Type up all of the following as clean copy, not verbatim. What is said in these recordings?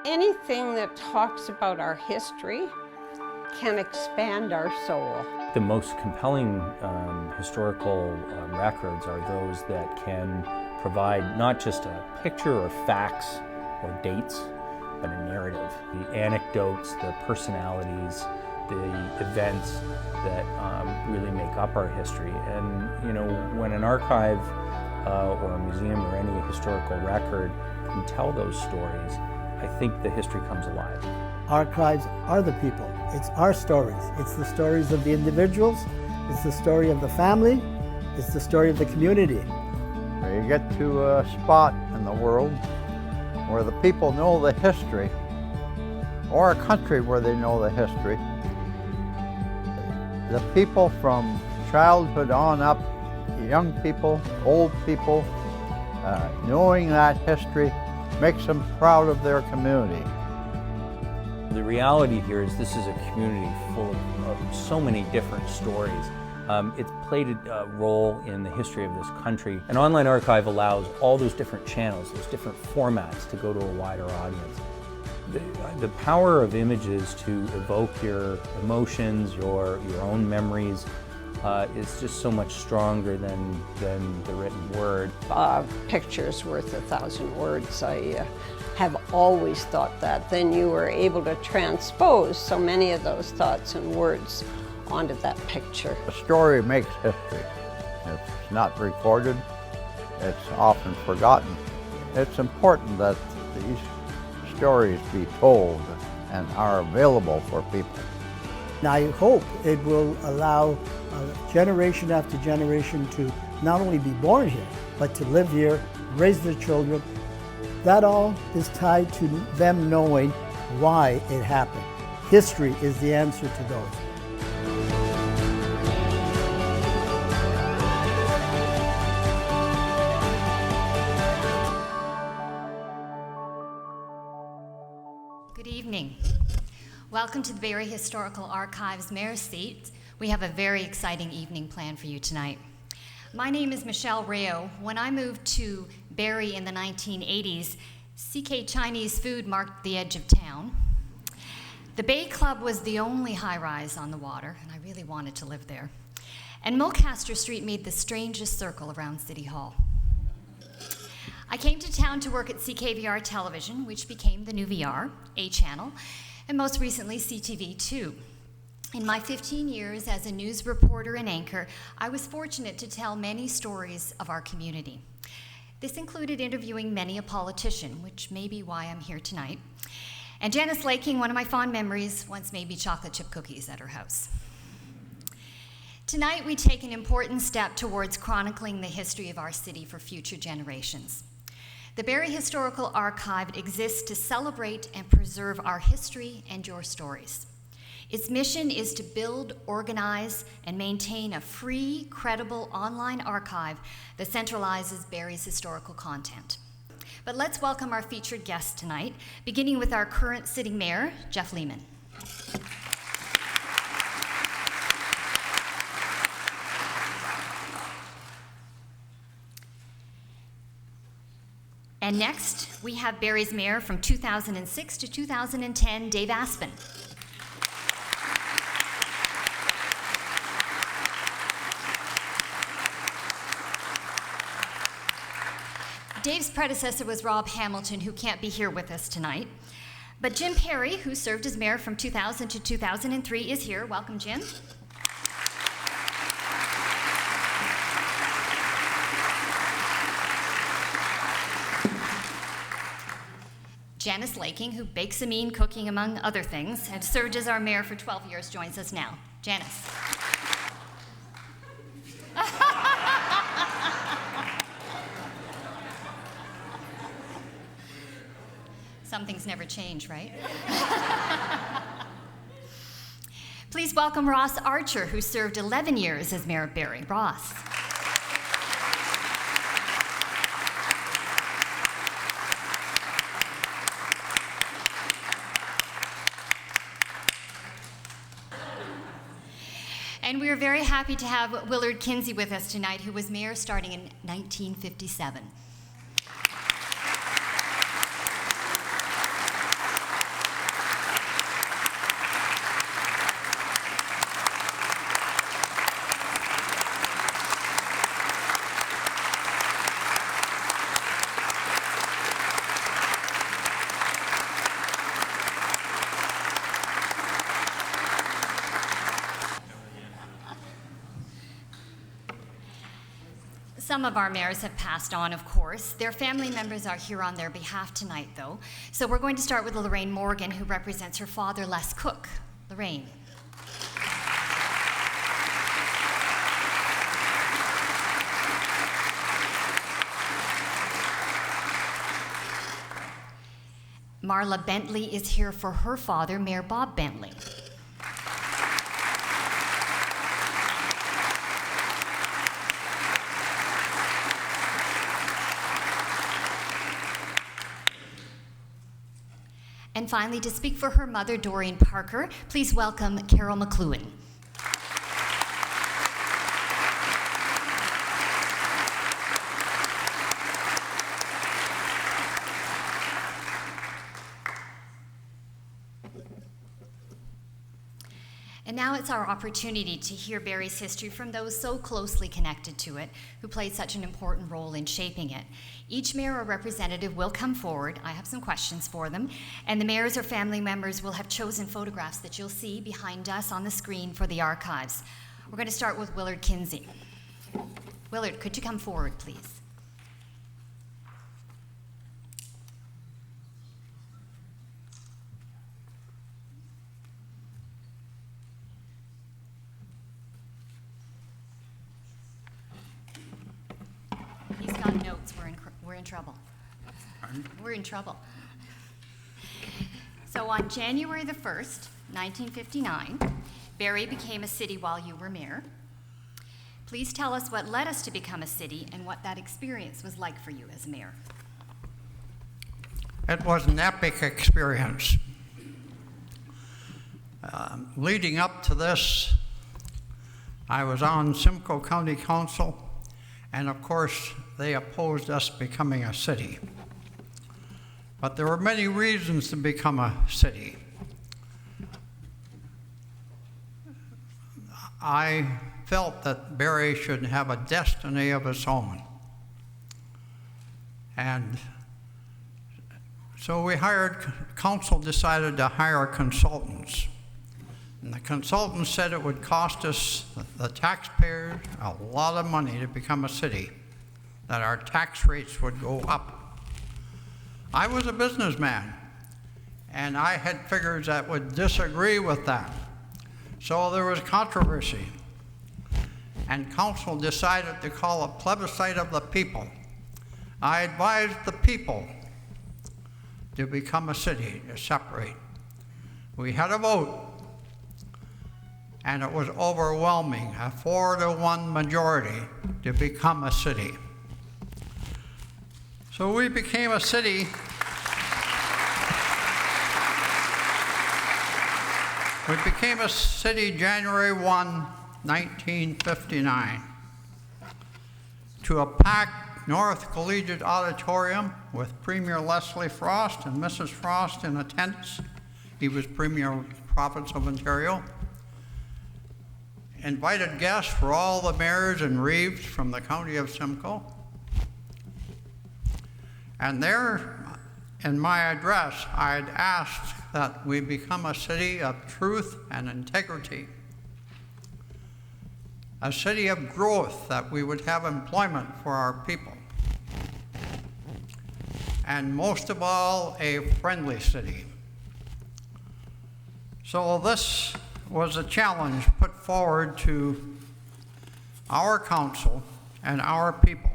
Anything that talks about our history can expand our soul. The most compelling historical records are those that can provide not just a picture or facts or dates, but a narrative. The anecdotes, the personalities, the events that really make up our history. And you know, when an archive or a museum or any historical record can tell those stories, I think the history comes alive. Archives are the people. It's our stories. It's the stories of the individuals. It's the story of the family. It's the story of the community. You get to a spot in the world where the people know the history, or a country where they know the history. The people from childhood on up, young people, old people, knowing that history makes them proud of their community. The reality here is this is a community full of so many different stories. It's played a role in the history of this country. An online archive allows all those different channels, those different formats to go to a wider audience. The power of images to evoke your emotions, your own memories, is just so much stronger than the written word. Picture's worth 1,000 words. I have always thought that. Then you were able to transpose so many of those thoughts and words onto that picture. A story makes history. It's not recorded, it's often forgotten. It's important that these stories be told and are available for people. And I hope it will allow generation after generation to not only be born here, but to live here, raise their children. That all is tied to them knowing why it happened. History is the answer to those. Good evening. Welcome to the Barrie Historical Archive's Mayor's Seat. We have a very exciting evening planned for you tonight. My name is Michelle Rayo. When I moved to Barrie in the 1980s, CK Chinese food marked the edge of town. The Bay Club was the only high-rise on the water, and I really wanted to live there. And Mulcaster Street made the strangest circle around City Hall. I came to town to work at CKVR Television, which became the new VR, A Channel, and most recently CTV2. In my 15 years as a news reporter and anchor, I was fortunate to tell many stories of our community. This included interviewing many a politician, which may be why I'm here tonight. And Janice Laking, one of my fond memories, once made me chocolate chip cookies at her house. Tonight, we take an important step towards chronicling the history of our city for future generations. The Barrie Historical Archive exists to celebrate and preserve our history and your stories. Its mission is to build, organize, and maintain a free, credible online archive that centralizes Barrie's historical content. But let's welcome our featured guests tonight, beginning with our current sitting mayor, Jeff Lehman. And next, we have Barrie's mayor from 2006 to 2010, Dave Aspen. Dave's predecessor was Rob Hamilton, who can't be here with us tonight. But Jim Perry, who served as mayor from 2000 to 2003, is here. Welcome, Jim. Janice Laking, who bakes a mean cooking among other things, and served as our mayor for 12 years, joins us now. Janice. Some things never change, right? Please welcome Ross Archer, who served 11 years as mayor of Barrie. Ross. And we are very happy to have Willard Kinsey with us tonight, who was mayor starting in 1957. Some of our mayors have passed on, of course. Their family members are here on their behalf tonight, though. So we're going to start with Lorraine Morgan, who represents her father, Les Cook. Lorraine. Marla Bentley is here for her father, Mayor Bob Bentley. And finally, to speak for her mother, Doreen Parker, please welcome Carol McLuhan. And now it's our opportunity to hear Barrie's history from those so closely connected to it, who played such an important role in shaping it. Each mayor or representative will come forward. I have some questions for them. And the mayors or family members will have chosen photographs that you'll see behind us on the screen for the archives. We're going to start with Willard Kinsey. Willard, could you come forward, please? He's got notes. We're in trouble. We're in trouble. So on January the 1st, 1959, Barrie became a city while you were mayor. Please tell us what led us to become a city and what that experience was like for you as mayor. It was an epic experience. Leading up to this, I was on Simcoe County Council, and of course, they opposed us becoming a city. But there were many reasons to become a city. I felt that Barrie should have a destiny of its own. And so council decided to hire consultants. And the consultants said it would cost us, the taxpayers, a lot of money to become a city, that our tax rates would go up. I was a businessman, and I had figures that would disagree with that. So there was controversy, and council decided to call a plebiscite of the people. I advised the people to become a city, to separate. We had a vote, and it was overwhelming, a 4-to-1 majority to become a city. So we became a city. We became a city January 1, 1959, to a packed North Collegiate Auditorium with Premier Leslie Frost and Mrs. Frost in attendance. He was Premier of the Province of Ontario. Invited guests were all the mayors and reeves from the county of Simcoe. And there, in my address, I had asked that we become a city of truth and integrity, a city of growth, that we would have employment for our people, and most of all, a friendly city. So this was a challenge put forward to our council and our people.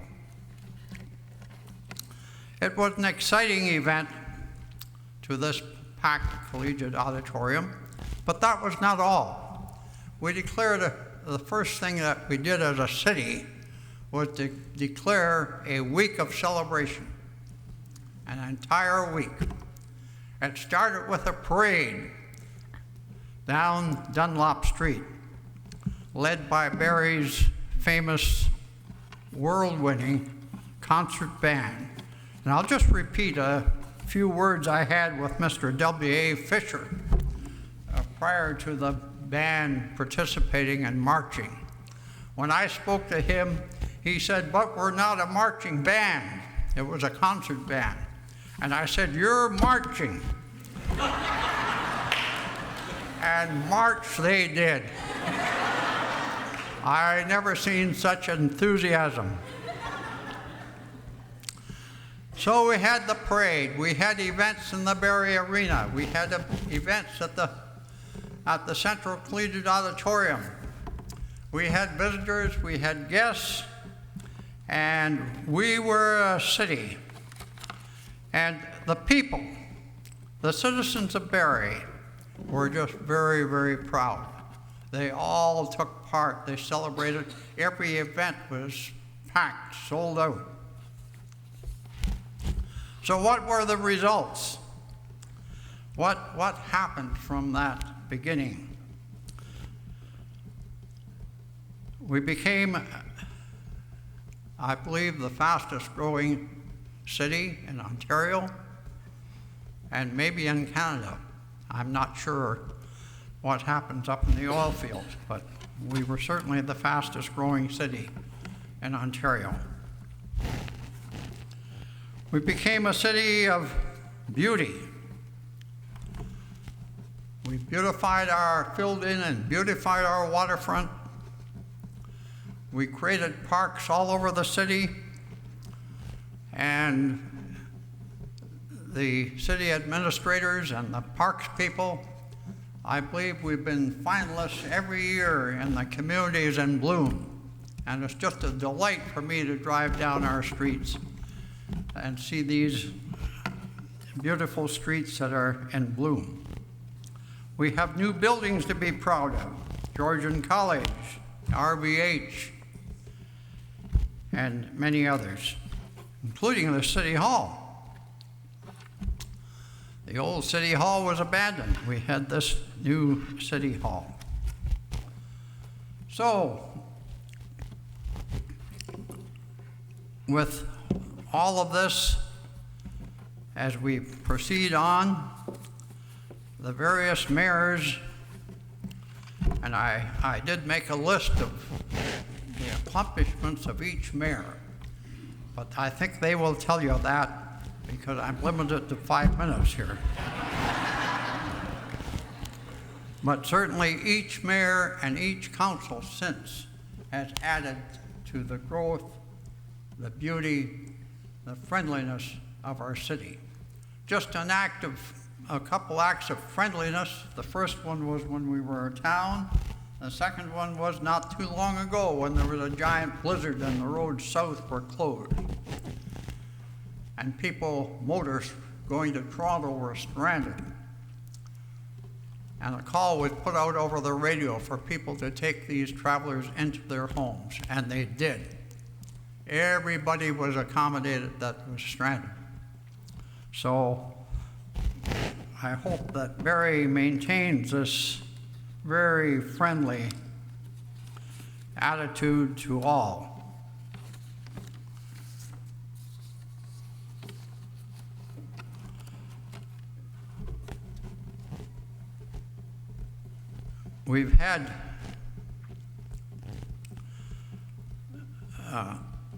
It was an exciting event to this packed collegiate auditorium, but that was not all. We declared the first thing that we did as a city was to declare a week of celebration, an entire week. It started with a parade down Dunlop Street, led by Barrie's famous world-winning concert band. And I'll just repeat a few words I had with Mr. W.A. Fisher prior to the band participating and marching. When I spoke to him, he said, "But we're not a marching band." It was a concert band. And I said, "You're marching." And march they did. I never seen such enthusiasm. So we had the parade, we had events in the Barrie Arena, we had events at the Central Collegiate Auditorium. We had visitors, we had guests, and we were a city. And the people, the citizens of Barrie, were just very, very proud. They all took part, they celebrated. Every event was packed, sold out. So what were the results? What happened from that beginning? We became, I believe, the fastest growing city in Ontario and maybe in Canada. I'm not sure what happens up in the oil fields, but we were certainly the fastest growing city in Ontario. We became a city of beauty. We filled in and beautified our waterfront. We created parks all over the city, and the city administrators and the parks people, I believe we've been finalists every year in the Communities in Bloom. And it's just a delight for me to drive down our streets and see these beautiful streets that are in bloom. We have new buildings to be proud of: Georgian College, RVH, and many others, including the City Hall. The old City Hall was abandoned. We had this new City Hall. So, with all of this, as we proceed on, the various mayors, and I did make a list of the accomplishments of each mayor, but I think they will tell you that because I'm limited to 5 minutes here. But certainly each mayor and each council since has added to the growth, the beauty, the friendliness of our city. Just a couple acts of friendliness. The first one was when we were a town. The second one was not too long ago when there was a giant blizzard and the roads south were closed. And motors going to Toronto were stranded. And a call was put out over the radio for people to take these travelers into their homes, and they did. Everybody was accommodated that was stranded. So I hope that Barrie maintains this very friendly attitude to all. We've had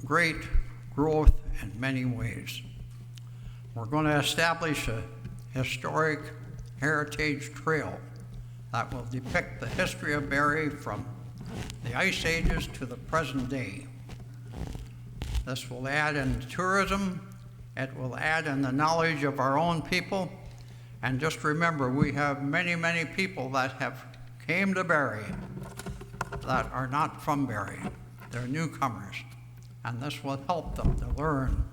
great growth in many ways. We're going to establish a historic heritage trail that will depict the history of Barrie from the Ice Ages to the present day. This will add in tourism, it will add in the knowledge of our own people, and just remember, we have many, many people that have came to Barrie that are not from Barrie. They're newcomers, and this will help them to learn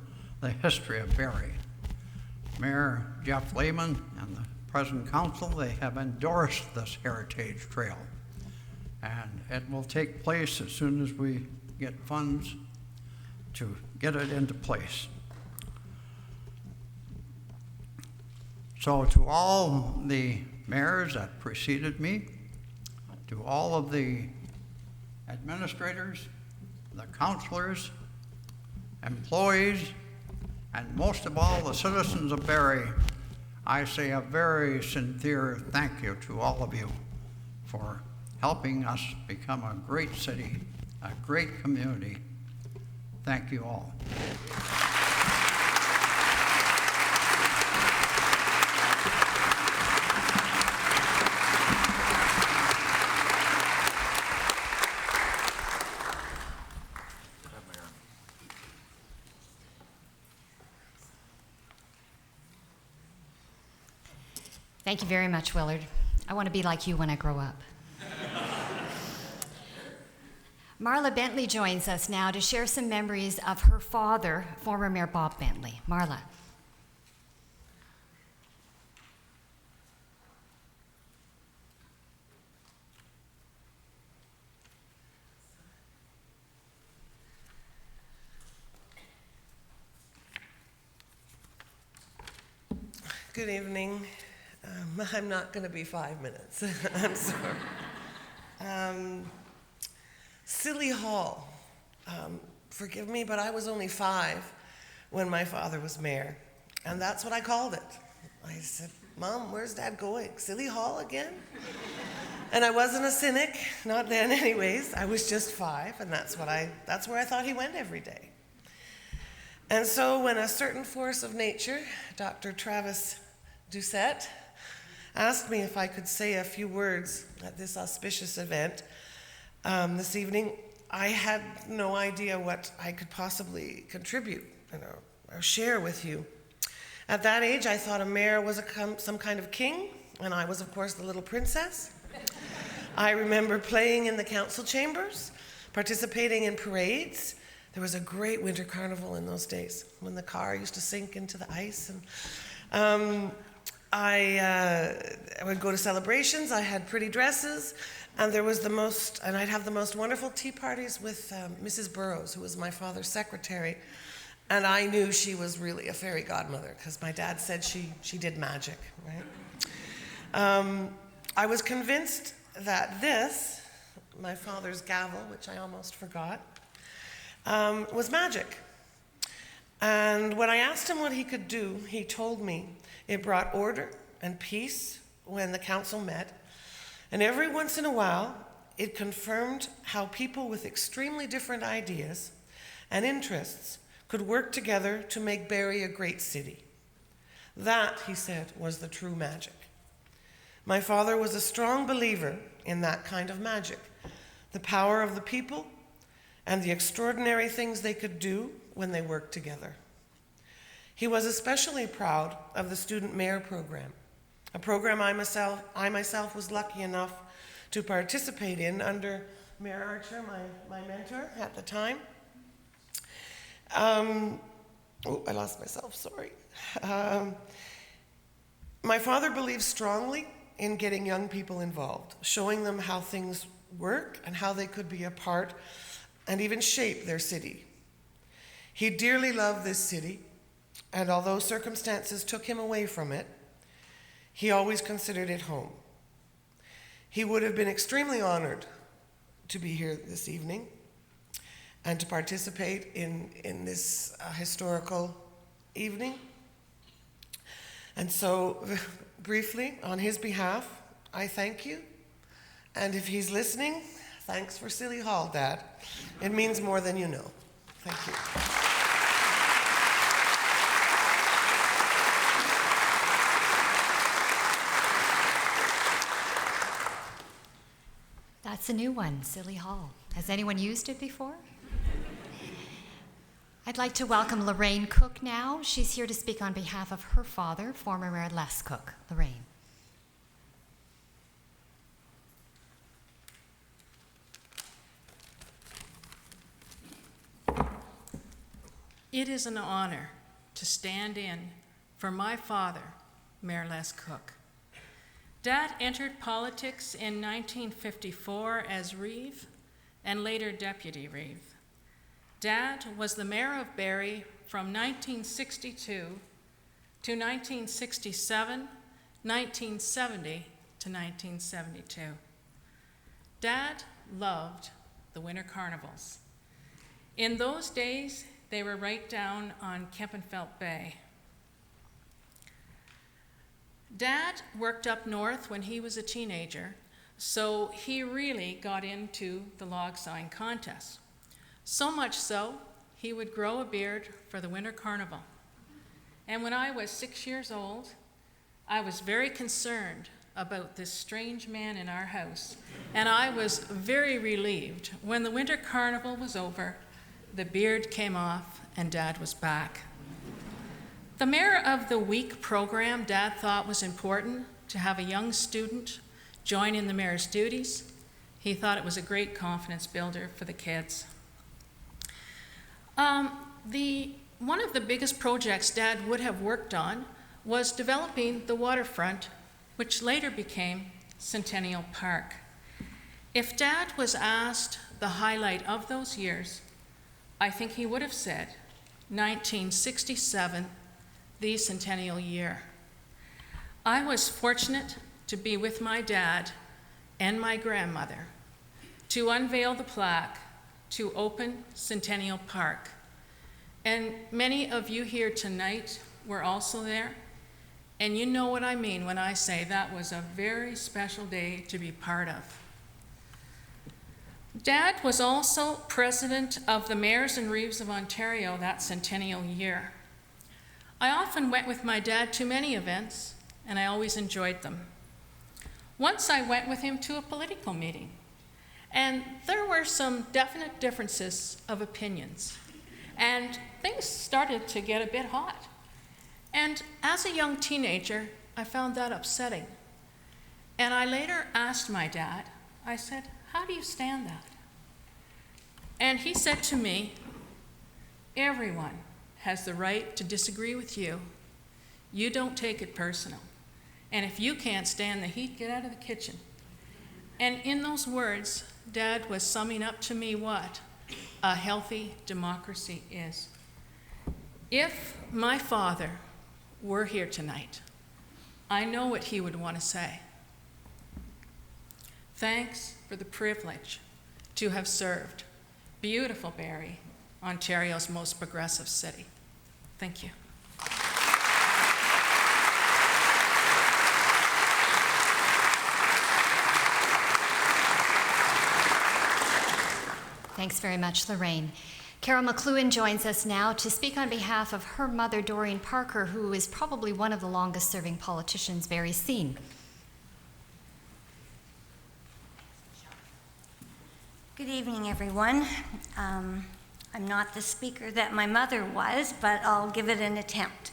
the history of Barrie. Mayor Jeff Lehman and the present council, they have endorsed this heritage trail, and it will take place as soon as we get funds to get it into place. So to all the mayors that preceded me, to all of the administrators, the councilors, employees, and most of all the citizens of Barrie, I say a very sincere thank you to all of you for helping us become a great city, a great community. Thank you all. Thank you very much, Willard. I want to be like you when I grow up. Marla Bentley joins us now to share some memories of her father, former Mayor Bob Bentley. Marla. Good evening. I'm not going to be 5 minutes. I'm sorry. Silly Hall. Forgive me, but I was only 5 when my father was mayor, and that's what I called it. I said, "Mom, where's Dad going? Silly Hall again?" And I wasn't a cynic, not then anyways. I was just 5, and that's where I thought he went every day. And so when a certain force of nature, Dr. Travis Doucette, asked me if I could say a few words at this auspicious event this evening, I had no idea what I could possibly contribute or share with you. At that age, I thought a mayor was some kind of king, and I was, of course, the little princess. I remember playing in the council chambers, participating in parades. There was a great winter carnival in those days when the car used to sink into the ice. And I would go to celebrations. I had pretty dresses, and I'd have the most wonderful tea parties with Mrs. Burroughs, who was my father's secretary. And I knew she was really a fairy godmother because my dad said she did magic, right? I was convinced that this, my father's gavel, which I almost forgot, was magic. And when I asked him what he could do, he told me it brought order and peace when the council met. And every once in a while, it confirmed how people with extremely different ideas and interests could work together to make Barrie a great city. That, he said, was the true magic. My father was a strong believer in that kind of magic, the power of the people and the extraordinary things they could do when they worked together. He was especially proud of the Student Mayor program, a program I myself was lucky enough to participate in under Mayor Archer, my mentor at the time. I lost myself, sorry. My father believed strongly in getting young people involved, showing them how things work and how they could be a part and even shape their city. He dearly loved this city, and although circumstances took him away from it, he always considered it home. He would have been extremely honored to be here this evening and to participate in this historical evening. And so, briefly, on his behalf, I thank you. And if he's listening, thanks for Silly Hall, Dad. It means more than you know. Thank you. That's a new one, Silly Hall. Has anyone used it before? I'd like to welcome Lorraine Cook now. She's here to speak on behalf of her father, former Mayor Les Cook. Lorraine. It is an honor to stand in for my father, Mayor Les Cook. Dad entered politics in 1954 as Reeve and later Deputy Reeve. Dad was the mayor of Barrie from 1962 to 1967, 1970 to 1972. Dad loved the winter carnivals. In those days, they were right down on Kempenfelt Bay. Dad worked up north when he was a teenager, so he really got into the log sawing contest. So much so, he would grow a beard for the winter carnival. And when I was 6 years old, I was very concerned about this strange man in our house, and I was very relieved when the winter carnival was over, the beard came off, and Dad was back. The Mayor of the Week program Dad thought was important to have a young student join in the mayor's duties. He thought it was a great confidence builder for the kids. One of the biggest projects Dad would have worked on was developing the Waterfront, which later became Centennial Park. If Dad was asked the highlight of those years, I think he would have said 1967, the centennial year. I was fortunate to be with my dad and my grandmother to unveil the plaque to open Centennial Park. And many of you here tonight were also there, and you know what I mean when I say that was a very special day to be part of. Dad was also president of the Mayors and Reeves of Ontario that centennial year. I often went with my dad to many events, and I always enjoyed them. Once I went with him to a political meeting, and there were some definite differences of opinions, and things started to get a bit hot. And as a young teenager, I found that upsetting. And I later asked my dad, I said, "How do you stand that?" And he said to me, "Everyone has the right to disagree with you. You don't take it personal. And if you can't stand the heat, get out of the kitchen." And in those words, Dad was summing up to me what a healthy democracy is. If my father were here tonight, I know what he would want to say. Thanks for the privilege to have served beautiful Barrie, Ontario's most progressive city. Thank you. Thanks very much, Lorraine. Carol McLuhan joins us now to speak on behalf of her mother, Doreen Parker, who is probably one of the longest-serving politicians Barrie's seen. Good evening, everyone. I'm not the speaker that my mother was, but I'll give it an attempt.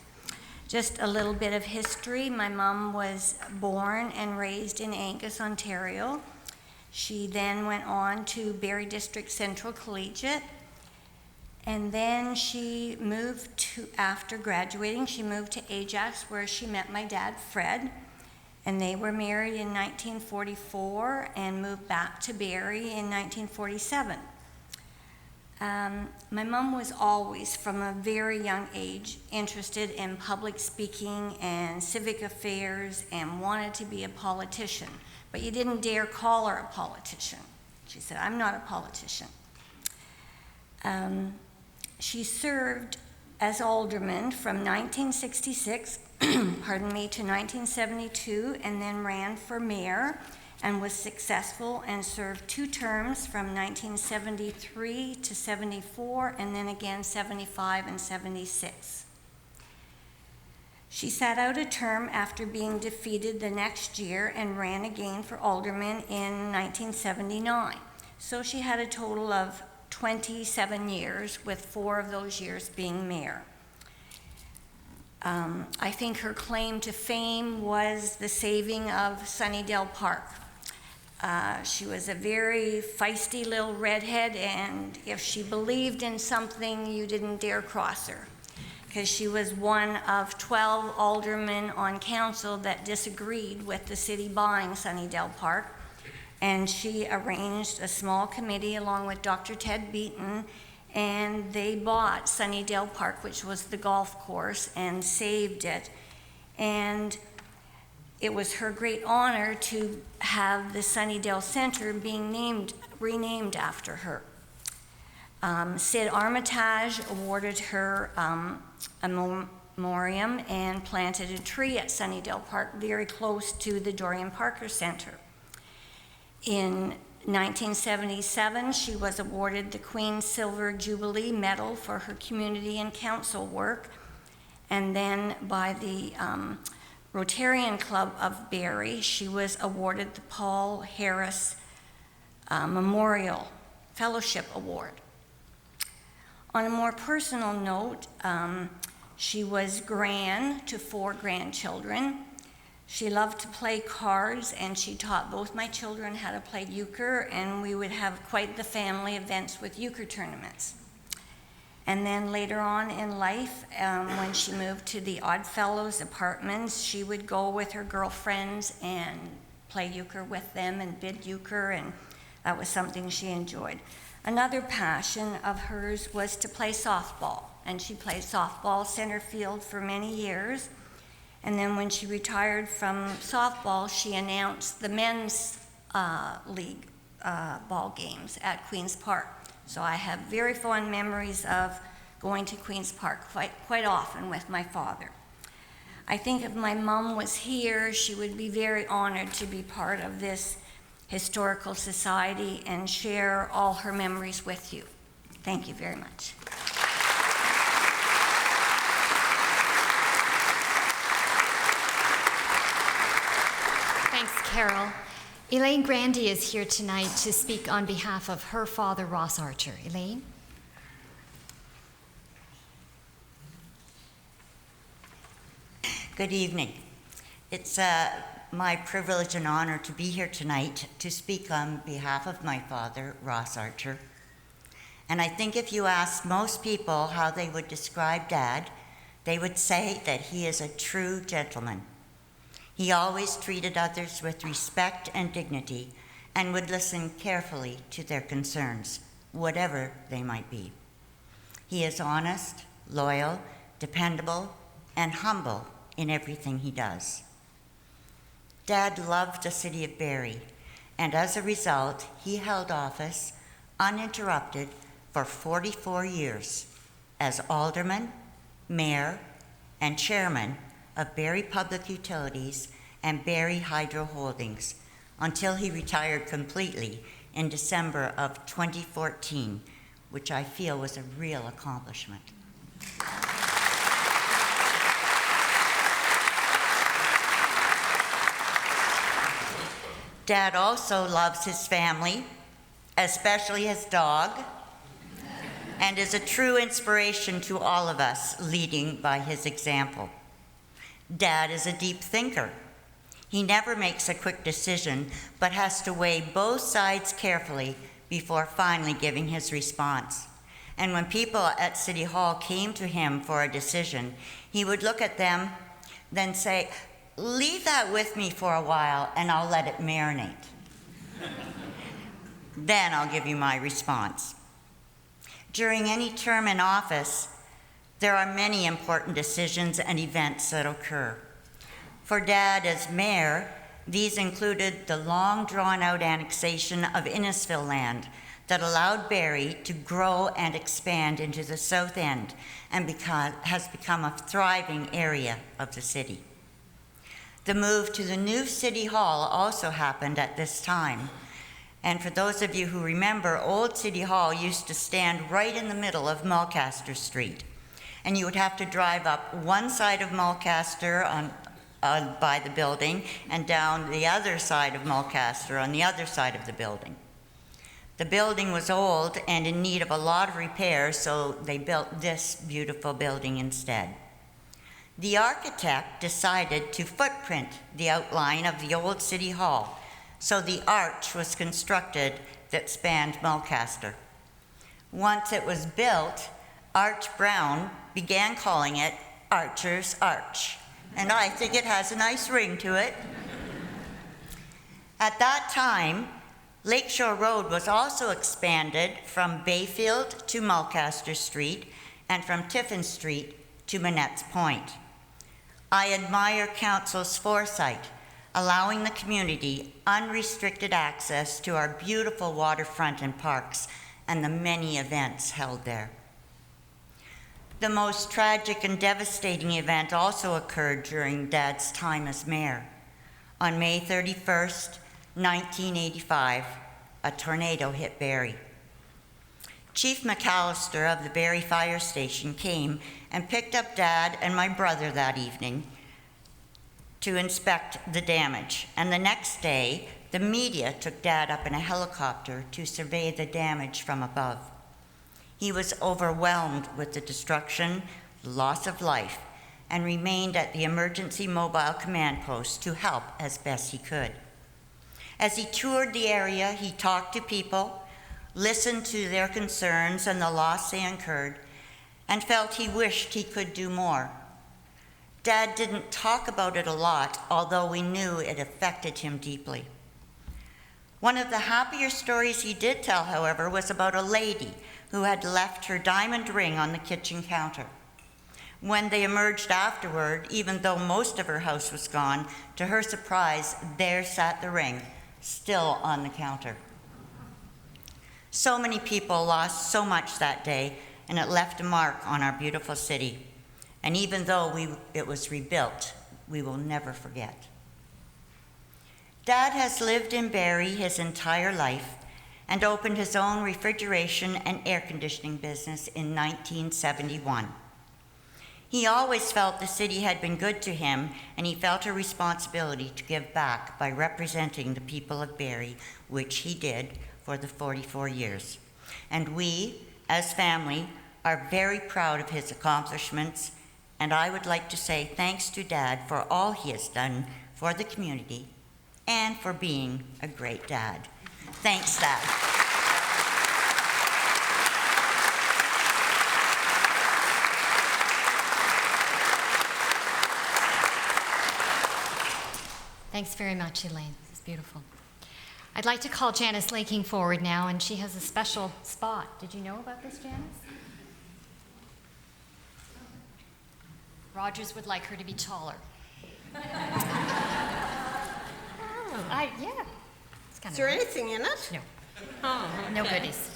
Just a little bit of history. My mom was born and raised in Angus, Ontario. She then went on to Barrie District Central Collegiate, and then she moved to, after graduating, she moved to Ajax, where she met my dad, Fred, and they were married in 1944 and moved back to Barrie in 1947. My mom was always, from a very young age, interested in public speaking and civic affairs and wanted to be a politician. But you didn't dare call her a politician. She said, "I'm not a politician." She served as alderman from 1966 to 1972, and then ran for mayor and was successful and served 2 terms from 1973 to 74, and then again 75 and 76. She sat out a term after being defeated the next year and ran again for alderman in 1979. So she had a total of 27 years, with 4 of those years being mayor. I think her claim to fame was the saving of Sunnydale Park. She was a very feisty little redhead, and if she believed in something, you didn't dare cross her, because she was one of 12 aldermen on council that disagreed with the city buying Sunnydale Park, and she arranged a small committee along with Dr. Ted Beaton, and they bought Sunnydale Park, which was the golf course, and saved it. And it was her great honor to have the Sunnydale Center being renamed after her. Sid Armitage awarded her a memoriam and planted a tree at Sunnydale Park very close to the Dorian Parker Center. In 1977, she was awarded the Queen's Silver Jubilee Medal for her community and council work, and then by the Rotarian Club of Barrie, she was awarded the Paul Harris Memorial Fellowship Award. On a more personal note, she was gran to 4 grandchildren. She loved to play cards, and she taught both my children how to play euchre, and we would have quite the family events with euchre tournaments. And then later on in life, when she moved to the Oddfellows apartments, she would go with her girlfriends and play euchre with them and bid euchre, and that was something she enjoyed. Another passion of hers was to play softball, and she played softball center field for many years. And then when she retired from softball, she announced the men's league ball games at Queen's Park. So I have very fond memories of going to Queen's Park quite often with my father. I think if my mom was here, she would be very honored to be part of this historical society and share all her memories with you. Thank you very much. Thanks, Carol. Elaine Grandy is here tonight to speak on behalf of her father, Ross Archer. Elaine? Good evening. It's my privilege and honor to be here tonight to speak on behalf of my father, Ross Archer. And I think if you ask most people how they would describe Dad, they would say that he is a true gentleman. He always treated others with respect and dignity and would listen carefully to their concerns, whatever they might be. He is honest, loyal, dependable, and humble in everything he does. Dad loved the City of Barrie, and as a result, he held office uninterrupted for 44 years as alderman, mayor, and chairman of Barrie Public Utilities and Barrie Hydro Holdings until he retired completely in December of 2014, which I feel was a real accomplishment. Dad also loves his family, especially his dog, and is a true inspiration to all of us, leading by his example. Dad is a deep thinker. He never makes a quick decision, but has to weigh both sides carefully before finally giving his response. And when people at City Hall came to him for a decision, he would look at them, then say, "Leave that with me for a while and I'll let it marinate. Then I'll give you my response." During any term in office, there are many important decisions and events that occur. For Dad as mayor, these included the long drawn-out annexation of Innisfil land that allowed Barrie to grow and expand into the south end and has become a thriving area of the city. The move to the new City Hall also happened at this time. And for those of you who remember, old City Hall used to stand right in the middle of Mulcaster Street. And you would have to drive up one side of Mulcaster by the building and down the other side of Mulcaster on the other side of the building. The building was old and in need of a lot of repairs, so they built this beautiful building instead. The architect decided to footprint the outline of the old City Hall, so the arch was constructed that spanned Mulcaster. Once it was built, Arch Brown began calling it Archer's Arch, and I think it has a nice ring to it. At that time, Lakeshore Road was also expanded from Bayfield to Mulcaster Street and from Tiffin Street to Manette's Point. I admire Council's foresight, allowing the community unrestricted access to our beautiful waterfront and parks and the many events held there. The most tragic and devastating event also occurred during Dad's time as mayor. On May 31st, 1985, a tornado hit Barrie. Chief McAllister of the Barrie Fire Station came and picked up Dad and my brother that evening to inspect the damage. And the next day, the media took Dad up in a helicopter to survey the damage from above. He was overwhelmed with the destruction, the loss of life, and remained at the emergency mobile command post to help as best he could. As he toured the area, he talked to people, listened to their concerns and the loss they incurred, and felt he wished he could do more. Dad didn't talk about it a lot, although we knew it affected him deeply. One of the happier stories he did tell, however, was about a lady who had left her diamond ring on the kitchen counter. When they emerged afterward, even though most of her house was gone, to her surprise, there sat the ring, still on the counter. So many people lost so much that day, and it left a mark on our beautiful city. And even though it was rebuilt, we will never forget. Dad has lived in Barrie his entire life and opened his own refrigeration and air conditioning business in 1971. He always felt the city had been good to him, and he felt a responsibility to give back by representing the people of Barrie, which he did for the 44 years. And we, as family, are very proud of his accomplishments, and I would like to say thanks to Dad for all he has done for the community and for being a great dad. Thanks, Dad. Thanks very much, Elaine. This is beautiful. I'd like to call Janice Laking forward now, and she has a special spot. Did you know about this, Janice? Rogers would like her to be taller. Yeah. It's kind Is there anything in it? No. Oh, No goodies.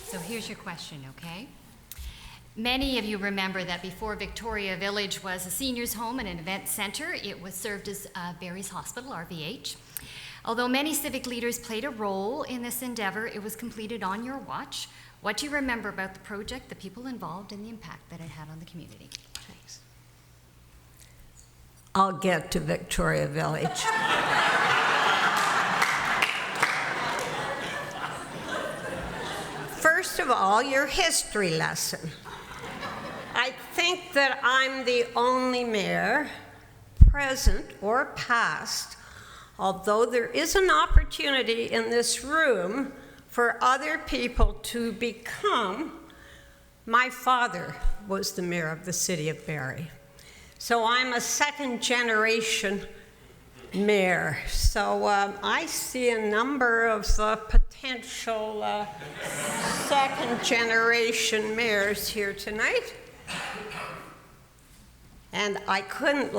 So here's your question, okay? Many of you remember that before Victoria Village was a seniors' home and an event center, it was served as Barrie's Hospital, RVH. Although many civic leaders played a role in this endeavor, it was completed on your watch. What do you remember about the project, the people involved, and the impact that it had on the community? Thanks. I'll get to Victoria Village. First of all, your history lesson. I think that I'm the only mayor, present or past, although there is an opportunity in this room for other people to become. My father was the mayor of the City of Barrie. So I'm a second generation mayor. So I see a number of potential second generation mayors here tonight. And I couldn't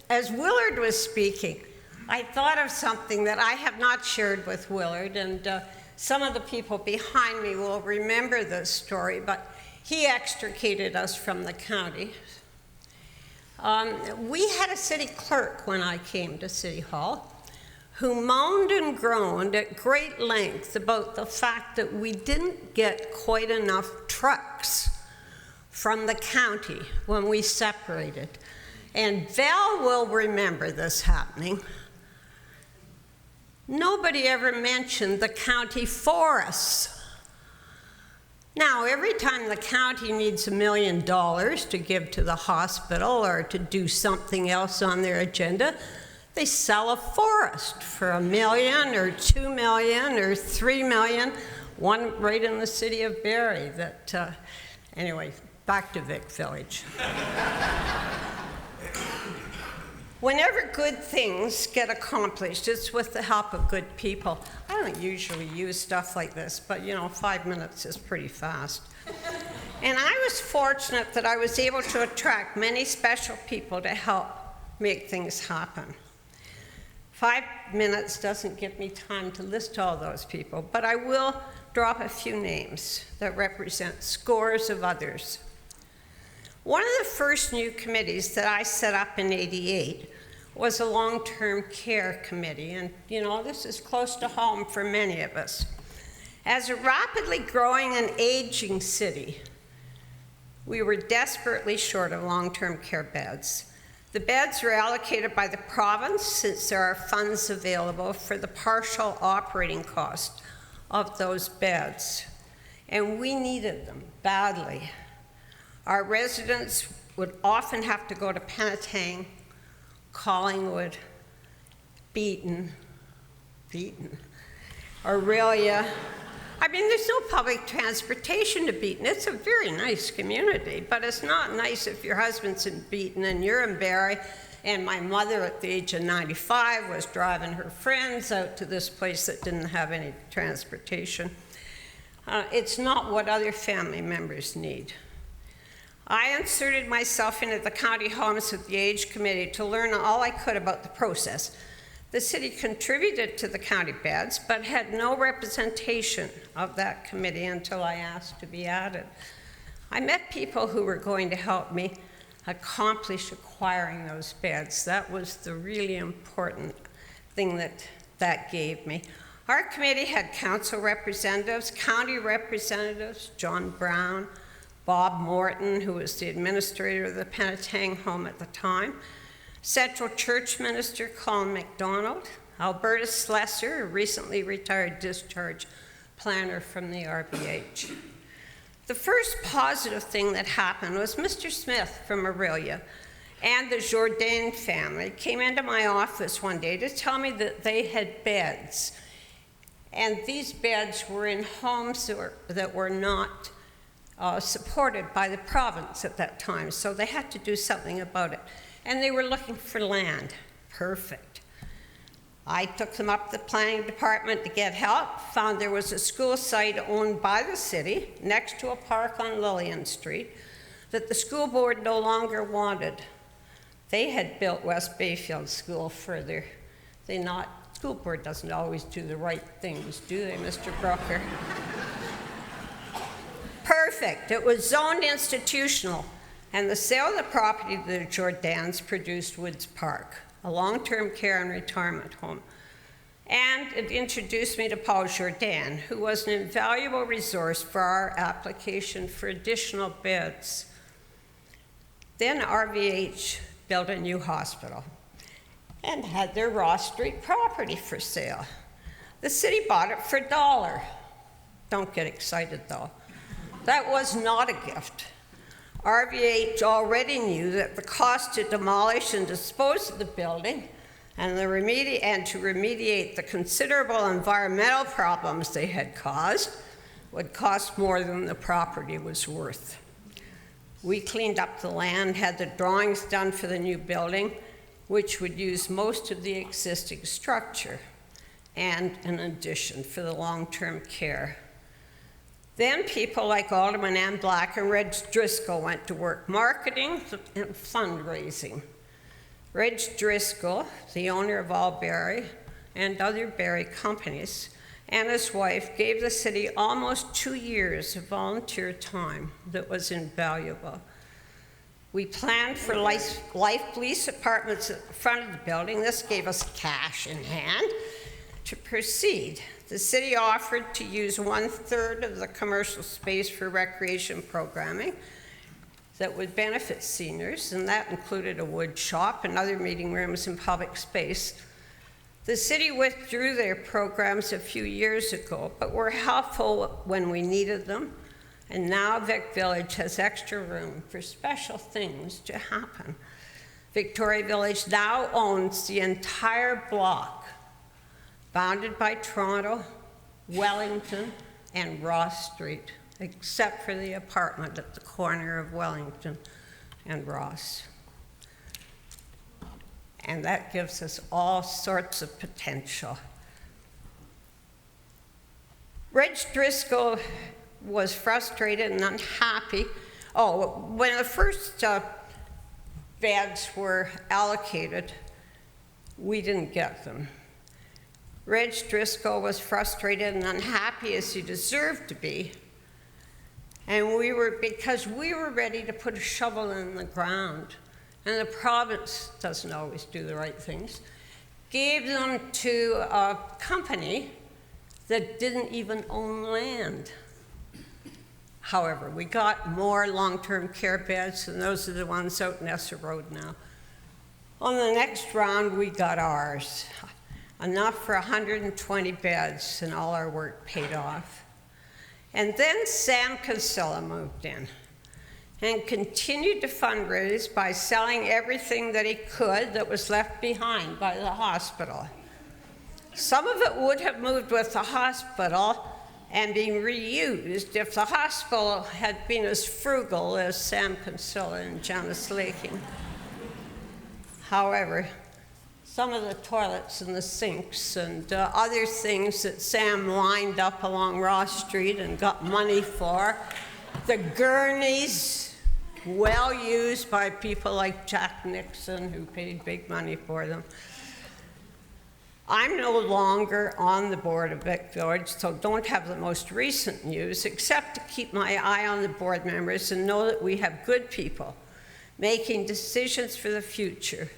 as Willard was speaking, I thought of something that I have not shared with Willard, and some of the people behind me will remember this story, but he extricated us from the county. We had a city clerk when I came to City Hall who moaned and groaned at great length about the fact that we didn't get quite enough trucks from the county when we separated. And Val will remember this happening. Nobody ever mentioned the county forests. Now, every time the county needs $1 million to give to the hospital or to do something else on their agenda, they sell a forest for $1 million or $2 million or $3 million, one right in the city of Barrie that, anyway, back to Vic Village. Whenever good things get accomplished, it's with the help of good people. I don't usually use stuff like this, but 5 minutes is pretty fast. And I was fortunate that I was able to attract many special people to help make things happen. 5 minutes doesn't give me time to list all those people, but I will drop a few names that represent scores of others. One of the first new committees that I set up in '88 was a long-term care committee, and this is close to home for many of us. As a rapidly growing and aging city, we were desperately short of long-term care beds. The beds were allocated by the province since there are funds available for the partial operating cost of those beds, and we needed them badly. Our residents would often have to go to Penetang, Collingwood, Beaton, Aurelia. I mean, there's no public transportation to Beaton. It's a very nice community, but it's not nice if your husband's in Beaton and you're in Barrie. And my mother, at the age of 95, was driving her friends out to this place that didn't have any transportation. It's not what other family members need. I inserted myself into the County Homes with the Age Committee to learn all I could about the process. The city contributed to the county beds, but had no representation of that committee until I asked to be added. I met people who were going to help me accomplish acquiring those beds. That was the really important thing that gave me. Our committee had council representatives, county representatives, John Brown, Bob Morton, who was the administrator of the Penetang home at the time, Central Church Minister Colin MacDonald, Alberta Slesser, a recently retired discharge planner from the RBH. The first positive thing that happened was Mr. Smith from Aurelia and the Jourdain family came into my office one day to tell me that they had beds. And these beds were in homes that were not supported by the province at that time, so they had to do something about it. And they were looking for land. Perfect. I took them up to the planning department to get help, found there was a school site owned by the city next to a park on Lillian Street that the school board no longer wanted. They had built West Bayfield School further. School board doesn't always do the right things, do they, Mr. Brooker? Perfect. It was zoned institutional. And the sale of the property to the Jourdains produced Woods Park, a long-term care and retirement home. And it introduced me to Paul Jourdain, who was an invaluable resource for our application for additional beds. Then RVH built a new hospital and had their Ross Street property for sale. The city bought it for $1. Don't get excited, though. That was not a gift. RVH already knew that the cost to demolish and dispose of the building and to remediate the considerable environmental problems they had caused would cost more than the property was worth. We cleaned up the land, had the drawings done for the new building, which would use most of the existing structure, and an addition for the long-term care. Then people like Alderman Ann Black and Reg Driscoll went to work marketing and fundraising. Reg Driscoll, the owner of All Barrie and other Barrie companies, and his wife gave the city almost 2 years of volunteer time that was invaluable. We planned for life lease apartments at the front of the building. This gave us cash in hand to proceed. The city offered to use 1/3 of the commercial space for recreation programming that would benefit seniors, and that included a wood shop and other meeting rooms and public space. The city withdrew their programs a few years ago, but were helpful when we needed them, and now Vic Village has extra room for special things to happen. Victoria Village now owns the entire block, bounded by Toronto, Wellington, and Ross Street, except for the apartment at the corner of Wellington and Ross. And that gives us all sorts of potential. Reg Driscoll was frustrated and unhappy. When the first beds were allocated, we didn't get them. Reg Driscoll was frustrated and unhappy, as he deserved to be. And because we were ready to put a shovel in the ground, and the province doesn't always do the right things, gave them to a company that didn't even own land. However, we got more long-term care beds, and those are the ones out in Esser Road now. On the next round, we got ours. Enough for 120 beds, and all our work paid off. And then Sam Kinsella moved in. and continued to fundraise by selling everything that he could that was left behind by the hospital. Some of it would have moved with the hospital and been reused if the hospital had been as frugal as Sam Kinsella and Janice Laking. However, some of the toilets and the sinks and other things that Sam lined up along Ross Street and got money for, the gurneys, well used by people like Jack Nixon, who paid big money for them. I'm no longer on the board of Vic Village, so don't have the most recent news, except to keep my eye on the board members and know that we have good people making decisions for the future.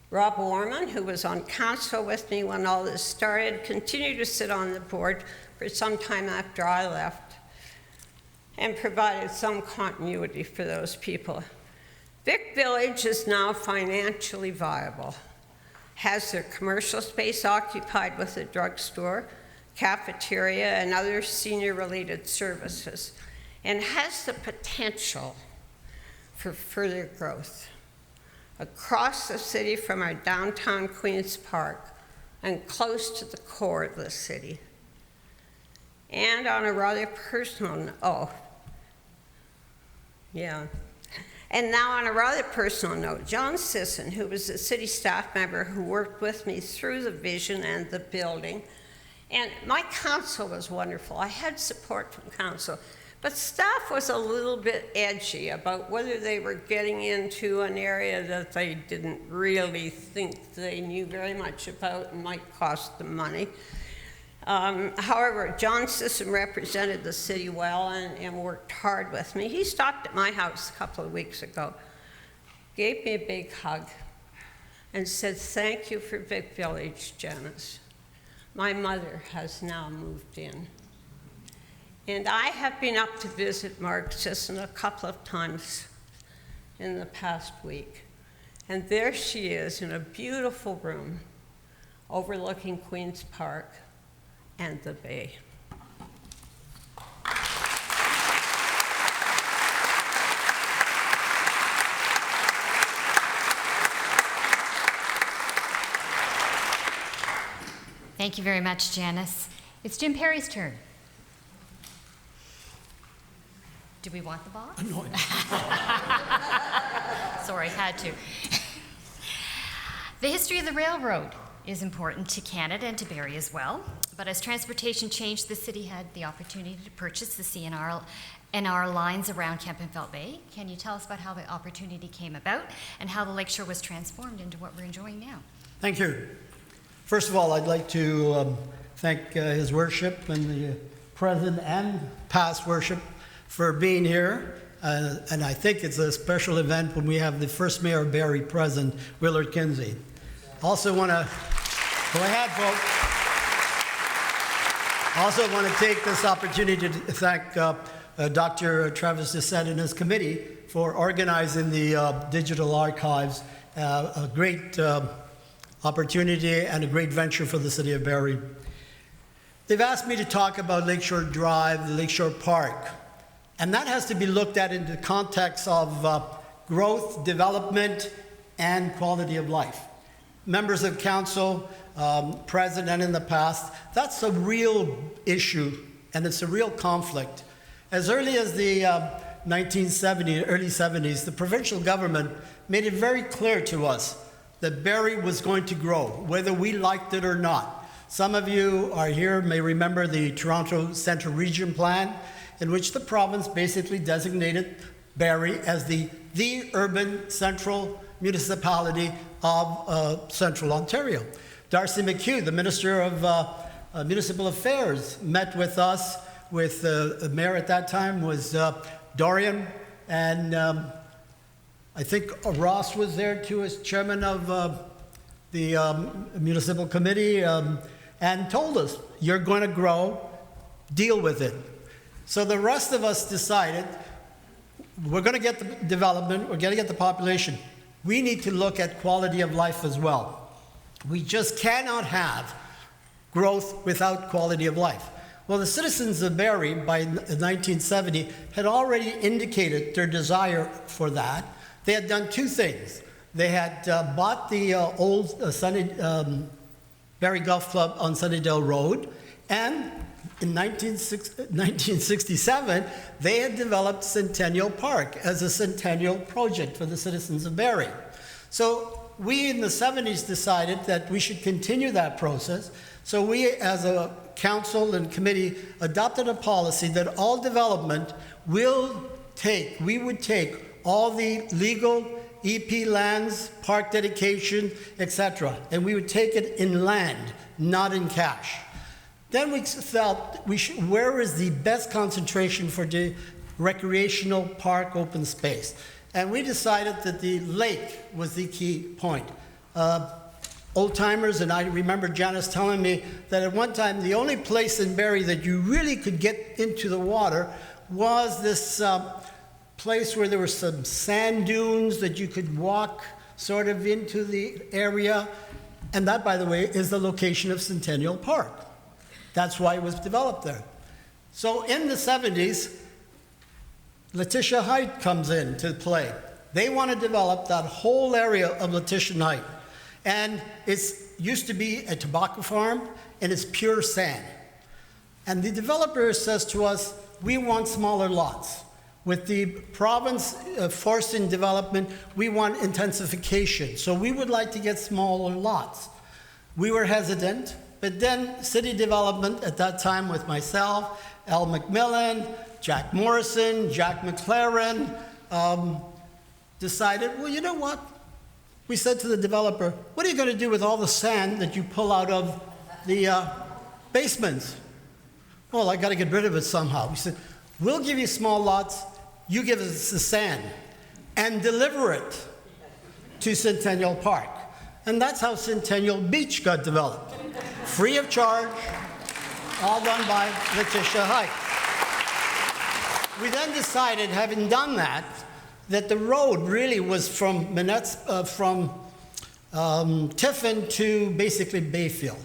Rob Warman, who was on council with me when all this started, continued to sit on the board for some time after I left and provided some continuity for those people. Vic Village is now financially viable, has their commercial space occupied with a drugstore, cafeteria, and other senior-related services, and has the potential for further growth. Across the city from our downtown Queen's Park and close to the core of the city. And on a rather personal note, And now on a rather personal note, John Sisson, who was a city staff member who worked with me through the vision and the building, and my council was wonderful. I had support from council, but staff was a little bit edgy about whether they were getting into an area that they didn't really think they knew very much about and might cost them money. However, John Sisson represented the city well and worked hard with me. He stopped at my house a couple of weeks ago, gave me a big hug, and said, "Thank you for Vic Village, Janice. My mother has now moved in." And I have been up to visit Mark Sisson a couple of times in the past week. And there she is in a beautiful room overlooking Queen's Park and the bay. Thank you very much, Janice. It's Jim Perry's turn. Do we want the box? No. Sorry, had to. The history of the railroad is important to Canada and to Barrie as well. But as transportation changed, the city had the opportunity to purchase the CNR lines around Kempenfelt Bay. Can you tell us about how the opportunity came about and how the lakeshore was transformed into what we're enjoying now? Thank you. First of all, I'd like to thank His Worship and the present and past worship for being here. And I think it's a special event when we have the first mayor of Barrie present, Willard Kinsey. Also want to, go ahead, folks. Also want to take this opportunity to thank Dr. Travis Dissett and his committee for organizing the digital archives, a great opportunity and a great venture for the city of Barrie. They've asked me to talk about Lakeshore Drive, the Lakeshore Park, and that has to be looked at in the context of growth, development, and quality of life. Members of council, present and in the past, that's a real issue and it's a real conflict. As early as the 1970s, early 70s, the provincial government made it very clear to us that Barrie was going to grow, whether we liked it or not. Some of you are here may remember the Toronto Central Region Plan, in which the province basically designated Barrie as the urban central municipality of Central Ontario. Darcy McHugh, the Minister of Municipal Affairs, met with us, with the mayor at that time was Dorian, and I think Ross was there too as chairman of the municipal committee, and told us, you're going to grow, deal with it. So the rest of us decided, we're going to get the development, we're going to get the population. We need to look at quality of life as well. We just cannot have growth without quality of life. Well, the citizens of Barrie by 1970 had already indicated their desire for that. They had done two things. They had bought the old Barrie Golf Club on Sunnydale Road, and in 1967, they had developed Centennial Park as a centennial project for the citizens of Barrie. So we in the 70s decided that we should continue that process. So we, as a council and committee, adopted a policy that all development we would take all the legal EP lands, park dedication, etc., and we would take it in land, not in cash. Then we felt where is the best concentration for the recreational park open space? And we decided that the lake was the key point. Old timers, and I remember Janice telling me that at one time the only place in Barrie that you really could get into the water was this place where there were some sand dunes that you could walk sort of into the area. And that, by the way, is the location of Centennial Park. That's why it was developed there. So in the 70s, Letitia Height comes into play. They want to develop that whole area of Letitia Height. And it used to be a tobacco farm, and it's pure sand. And the developer says to us, we want smaller lots. With the province forcing development, we want intensification. So we would like to get smaller lots. We were hesitant, but then city development at that time with myself, Al McMillan, Jack Morrison, Jack McLaren, decided, well, you know what? We said to the developer, what are you going to do with all the sand that you pull out of the basements? Well, I got to get rid of it somehow. We said, we'll give you small lots, you give us the sand, and deliver it to Centennial Park. And that's how Centennial Beach got developed. Free of charge, all done by Letitia Height. We then decided, having done that the road really was from Tiffin to basically Bayfield.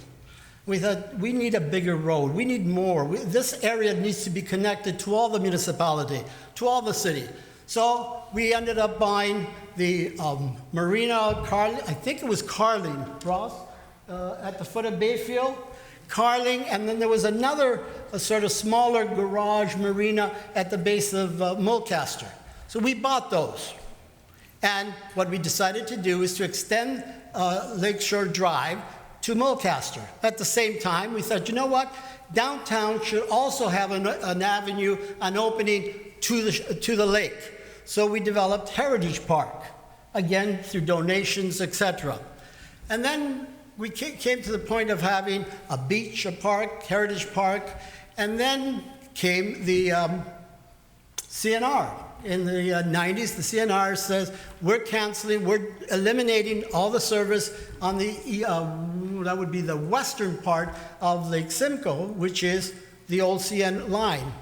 We thought, we need a bigger road. We need more. This area needs to be connected to all the municipality, to all the city. So we ended up buying the Marina, I think it was Carling, Ross, at the foot of Bayfield. Carling, and then there was another sort of smaller garage marina at the base of Mulcaster. So we bought those. And what we decided to do is to extend Lakeshore Drive to Mulcaster. At the same time, we thought, you know what? Downtown should also have an avenue, an opening to the lake. So we developed Heritage Park, again, through donations, etc. And then we came to the point of having a beach, a park, Heritage Park, and then came the CNR. In the 90s, the CNR says, we're eliminating all the service on the, that would be the western part of Lake Simcoe, which is the old CN line.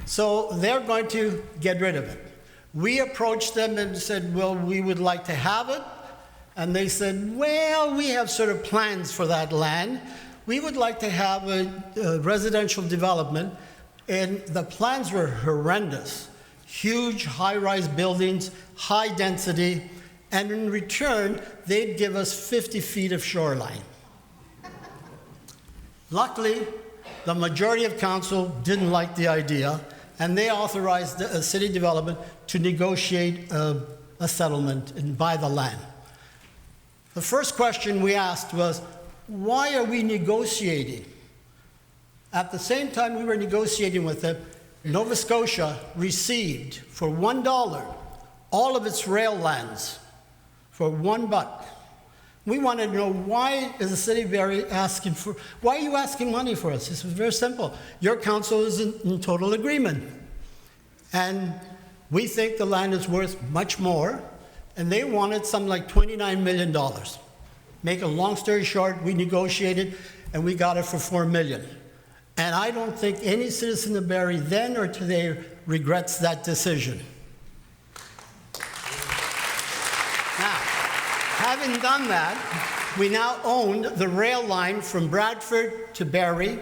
So they're going to get rid of it. We approached them and said, well, we would like to have it. And they said, well, we have sort of plans for that land. We would like to have a residential development. And the plans were horrendous. Huge high-rise buildings, high density, and in return, they'd give us 50 feet of shoreline. Luckily, the majority of council didn't like the idea, and they authorized the city development to negotiate a settlement and buy the land. The first question we asked was, why are we negotiating? At the same time we were negotiating with them, Nova Scotia received for $1 all of its rail lands for $1. We wanted to know, why is the city of Barrie asking for, why are you asking money for us? This was very simple. Your council is in total agreement. And we think the land is worth much more, and they wanted something like $29 million. Make a long story short, we negotiated, and we got it for $4 million. And I don't think any citizen of Barrie then or today regrets that decision. Now, having done that, we now owned the rail line from Bradford to Barrie,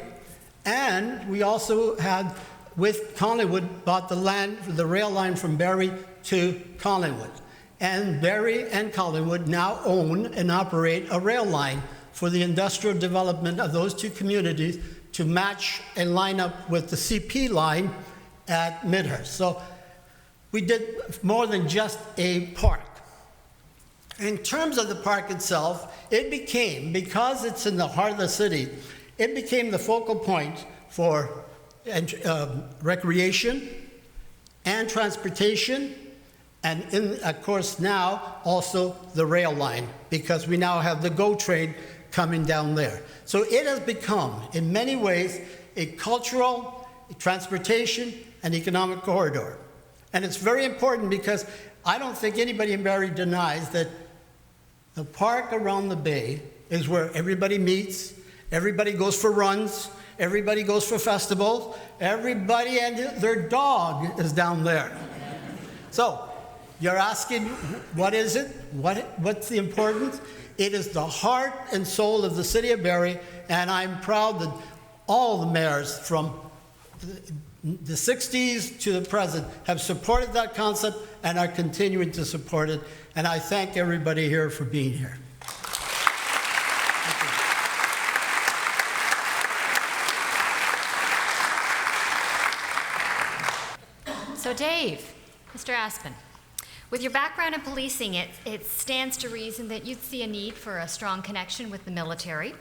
And we also had, with Collingwood, bought the land, the rail line from Barrie to Collingwood. And Barrie and Collingwood now own and operate a rail line for the industrial development of those two communities to match and line up with the CP line at Midhurst. So we did more than just a park. In terms of the park itself, it became, because it's in the heart of the city, it became the focal point for recreation and transportation, and of course now also the rail line, because we now have the GO train coming down there. So it has become, in many ways, a cultural, transportation, and economic corridor. And it's very important because I don't think anybody in Barrie denies that the park around the bay is where everybody meets, everybody goes for runs, everybody goes for festivals, everybody and their dog is down there. So, you're asking, what is it? What's the importance? It is the heart and soul of the City of Barrie, and I'm proud that all the mayors from the 60s to the present have supported that concept and are continuing to support it. And I thank everybody here for being here. So Dave, Mr. Aspen, with your background in policing, it stands to reason that you'd see a need for a strong connection with the military.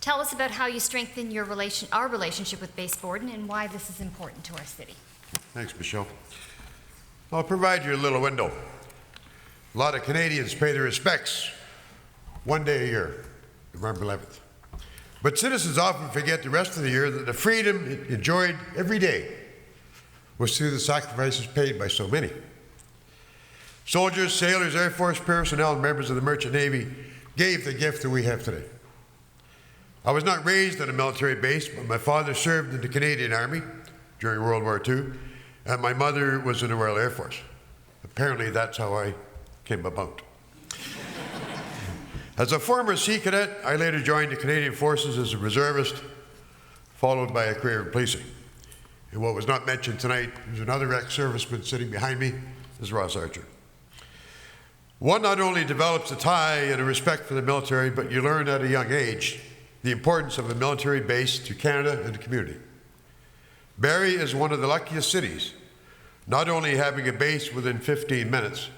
Tell us about how you strengthen our relationship with Base Borden and why this is important to our city. Thanks, Michelle. I'll provide you a little window. A lot of Canadians pay their respects one day a year, November 11th. But citizens often forget the rest of the year that the freedom enjoyed every day was through the sacrifices paid by so many. Soldiers, sailors, Air Force personnel, and members of the Merchant Navy gave the gift that we have today. I was not raised on a military base, but my father served in the Canadian Army during World War II, and my mother was in the Royal Air Force. Apparently, that's how I came about. As a former Sea Cadet, I later joined the Canadian Forces as a reservist, followed by a career in policing. And what was not mentioned tonight, there's another ex-serviceman sitting behind me, is Ross Archer. One not only develops a tie and a respect for the military, but you learn at a young age the importance of a military base to Canada and the community. Barrie is one of the luckiest cities, not only having a base within 15 minutes,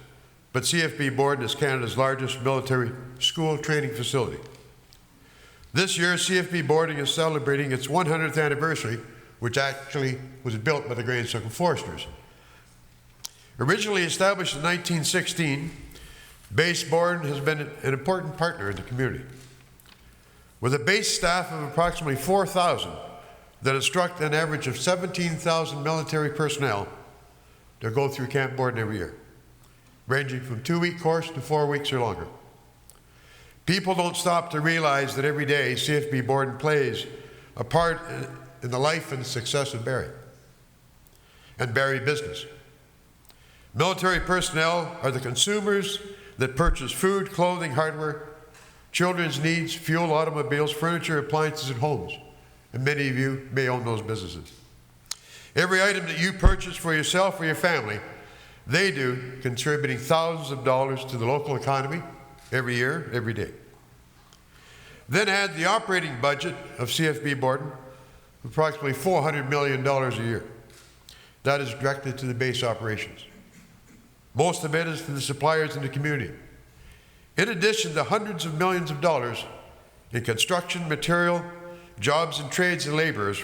but CFB Borden is Canada's largest military school training facility. This year, CFB Borden is celebrating its 100th anniversary, which actually was built by the Grange-Suckle Foresters. Originally established in 1916, Base Borden has been an important partner in the community. With a base staff of approximately 4,000 that instruct an average of 17,000 military personnel to go through Camp Borden every year, ranging from 2-week course to 4 weeks or longer. People don't stop to realize that every day CFB Borden plays a part in the life and success of Barrie and Barrie business. Military personnel are the consumers that purchase food, clothing, hardware, children's needs, fuel, automobiles, furniture, appliances, and homes. And many of you may own those businesses. Every item that you purchase for yourself or your family, they do, contributing thousands of dollars to the local economy every year, every day. Then add the operating budget of CFB Borden, approximately $400 million a year. That is directed to the base operations. Most of it is to the suppliers in the community. In addition to hundreds of millions of dollars in construction, material, jobs and trades and laborers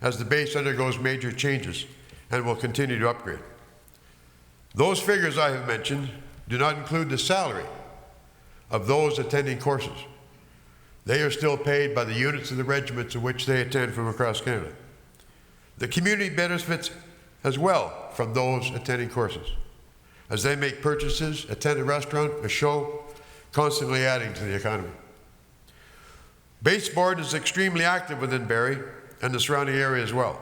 as the base undergoes major changes and will continue to upgrade. Those figures I have mentioned do not include the salary of those attending courses. They are still paid by the units of the regiments in which they attend from across Canada. The community benefits as well from those attending courses, as they make purchases, attend a restaurant, a show, constantly adding to the economy. Base Borden is extremely active within Barrie and the surrounding area as well,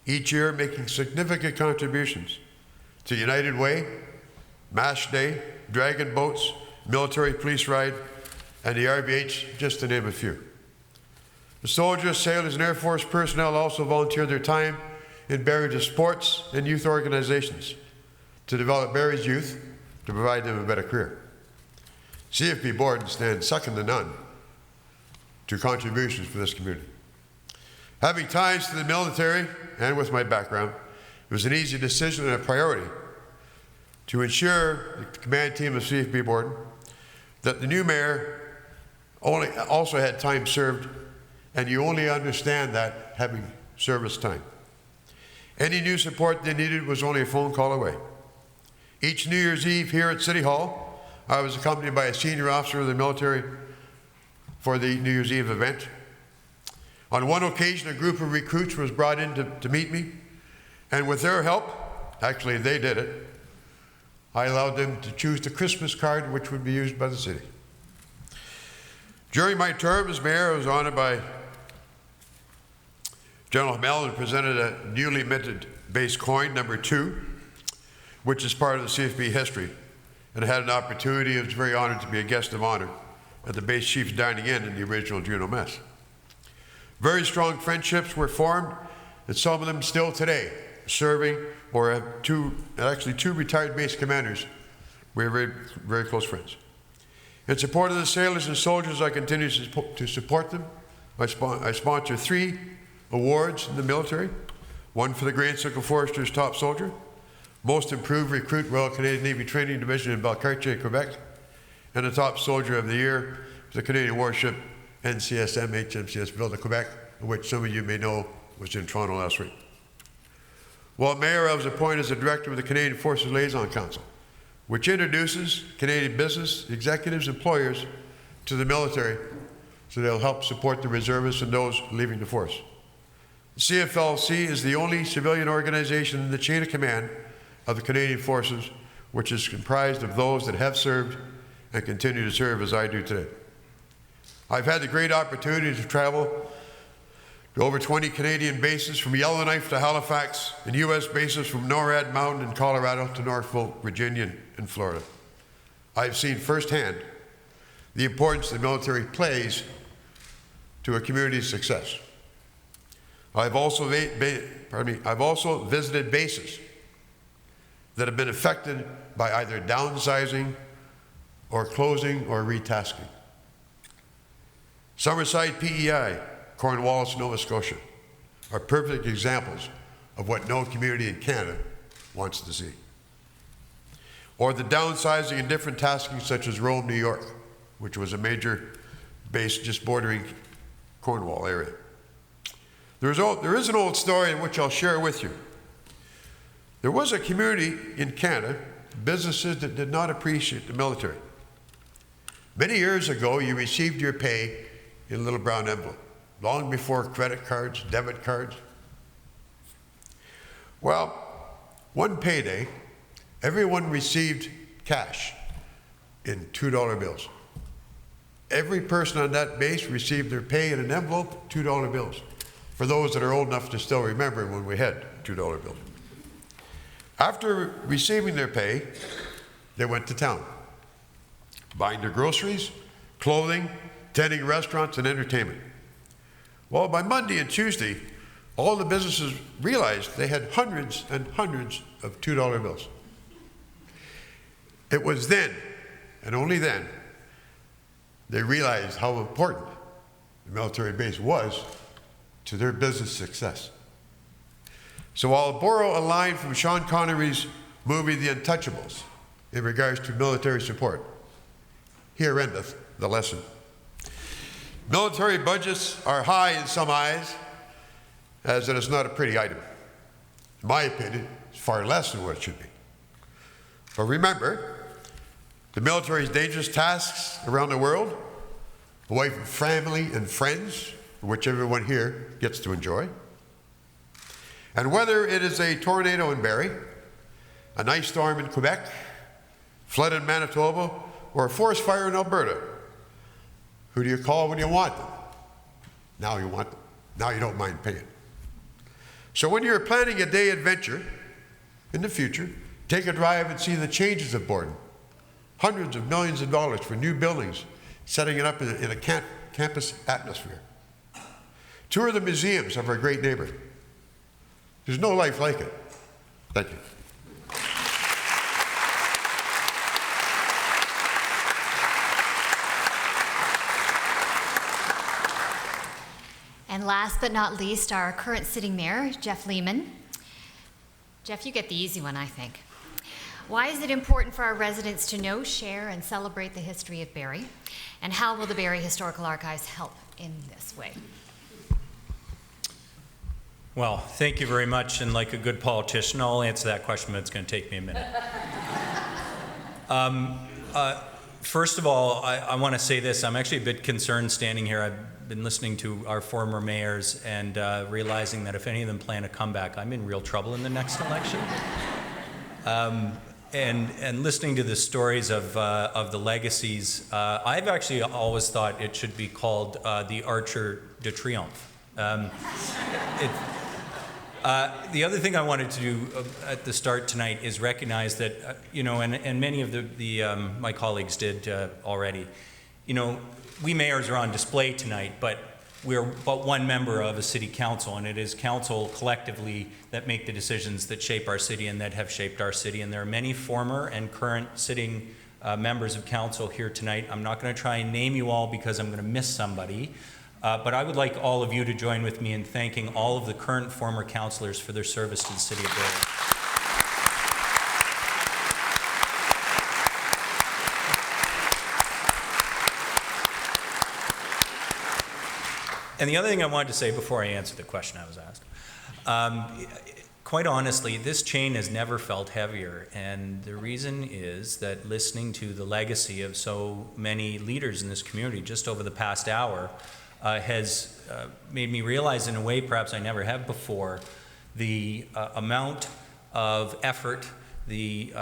each year making significant contributions to United Way, MASH Day, Dragon Boats, Military Police Ride, and the RVH, just to name a few. The soldiers, sailors, and Air Force personnel also volunteer their time in Barrie to sports and youth organizations to develop Barrie's youth to provide them a better career. CFB Borden stands second to none to contributions for this community. Having ties to the military and with my background, it was an easy decision and a priority to ensure the command team of CFB Borden that the new mayor also had time served, and you only understand that having service time. Any new support they needed was only a phone call away. Each New Year's Eve here at City Hall, I was accompanied by a senior officer of the military for the New Year's Eve event. On one occasion, a group of recruits was brought in to meet me, and with their help, actually they did it, I allowed them to choose the Christmas card which would be used by the city. During my term as mayor, I was honored by General Hamel and presented a newly minted base coin, number 2, which is part of the CFB history, and I had an opportunity. I was very honored to be a guest of honor at the base chief's dining in the original Juno Mess. Very strong friendships were formed, and some of them still today, serving or have two retired base commanders. We're very, very close friends. In support of the sailors and soldiers, I continue to support them. I sponsor 3 awards in the military, one for the Grand Circle Foresters Top Soldier, Most Improved Recruit Royal Canadian Navy Training Division in Valcartier, Quebec, and the Top Soldier of the Year for the Canadian Warship NCSM HMCS Ville, Quebec, which some of you may know was in Toronto last week. While mayor, I was appointed as the director of the Canadian Forces Liaison Council, which introduces Canadian business, executives, employers to the military so they'll help support the reservists and those leaving the force. The CFLC is the only civilian organization in the chain of command of the Canadian Forces, which is comprised of those that have served and continue to serve as I do today. I've had the great opportunity to travel to over 20 Canadian bases from Yellowknife to Halifax, and U.S. bases from NORAD Mountain in Colorado to Norfolk, Virginia, and Florida. I've seen firsthand the importance the military plays to a community's success. I've also visited bases that have been affected by either downsizing or closing or retasking. Summerside PEI, Cornwallis, Nova Scotia, are perfect examples of what no community in Canada wants to see. Or the downsizing and different tasking such as Rome, New York, which was a major base just bordering Cornwall area. There is an old story in which I'll share with you. There was a community in Canada, businesses that did not appreciate the military. Many years ago, you received your pay in a little brown envelope, long before credit cards, debit cards. Well, one payday, everyone received cash in $2 bills. Every person on that base received their pay in an envelope, $2 bills. For those that are old enough to still remember when we had $2 bills. After receiving their pay, they went to town, buying their groceries, clothing, attending restaurants and entertainment. Well, by Monday and Tuesday, all the businesses realized they had hundreds and hundreds of $2 bills. It was then, and only then, they realized how important the military base was to their business success. So I'll borrow a line from Sean Connery's movie The Untouchables in regards to military support. Here endeth the lesson. Military budgets are high in some eyes, as it is not a pretty item. In my opinion, it's far less than what it should be. But remember, the military's dangerous tasks around the world, away from family and friends, which everyone here gets to enjoy. And whether it is a tornado in Barrie, an ice storm in Quebec, flood in Manitoba, or a forest fire in Alberta, who do you call when you want them? Now you want them. Now you don't mind paying. So when you're planning a day adventure in the future, take a drive and see the changes of Borden. Hundreds of millions of dollars for new buildings, setting it up in a campus atmosphere. Tour the museums of our great neighbor. There's no life like it. Thank you. And last but not least, our current sitting mayor, Jeff Lehman. Jeff, you get the easy one, I think. Why is it important for our residents to know, share, and celebrate the history of Barrie? And how will the Barrie Historical Archives help in this way? Well, thank you very much, and like a good politician, I'll answer that question, but it's going to take me a minute. First of all, I want to say this. I'm actually a bit concerned standing here. I've been listening to our former mayors and realizing that if any of them plan a comeback, I'm in real trouble in the next election. And listening to the stories of the legacies, I've actually always thought it should be called the Archer de Triomphe. The other thing I wanted to do at the start tonight is recognize that, and many of my colleagues did already, we mayors are on display tonight, but we're but one member of a city council, and it is council collectively that make the decisions that shape our city and that have shaped our city. And there are many former and current sitting members of council here tonight. I'm not going to try and name you all because I'm going to miss somebody. But I would like all of you to join with me in thanking all of the current former councillors for their service to the City of Barrie. And the other thing I wanted to say before I answer the question I was asked, quite honestly, this chain has never felt heavier. And the reason is that listening to the legacy of so many leaders in this community just over the past hour has made me realize in a way perhaps I never have before the amount of effort, the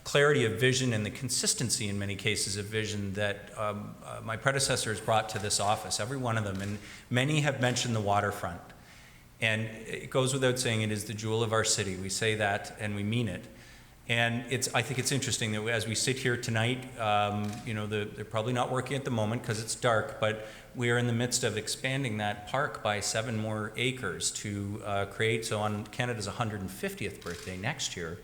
clarity of vision, and the consistency in many cases of vision that my predecessors brought to this office, every one of them. And many have mentioned the waterfront. And it goes without saying it is the jewel of our city. We say that and we mean it. And I think it's interesting that as we sit here tonight, they're probably not working at the moment because it's dark, but we are in the midst of expanding that park by 7 more acres to create, so on Canada's 150th birthday next year,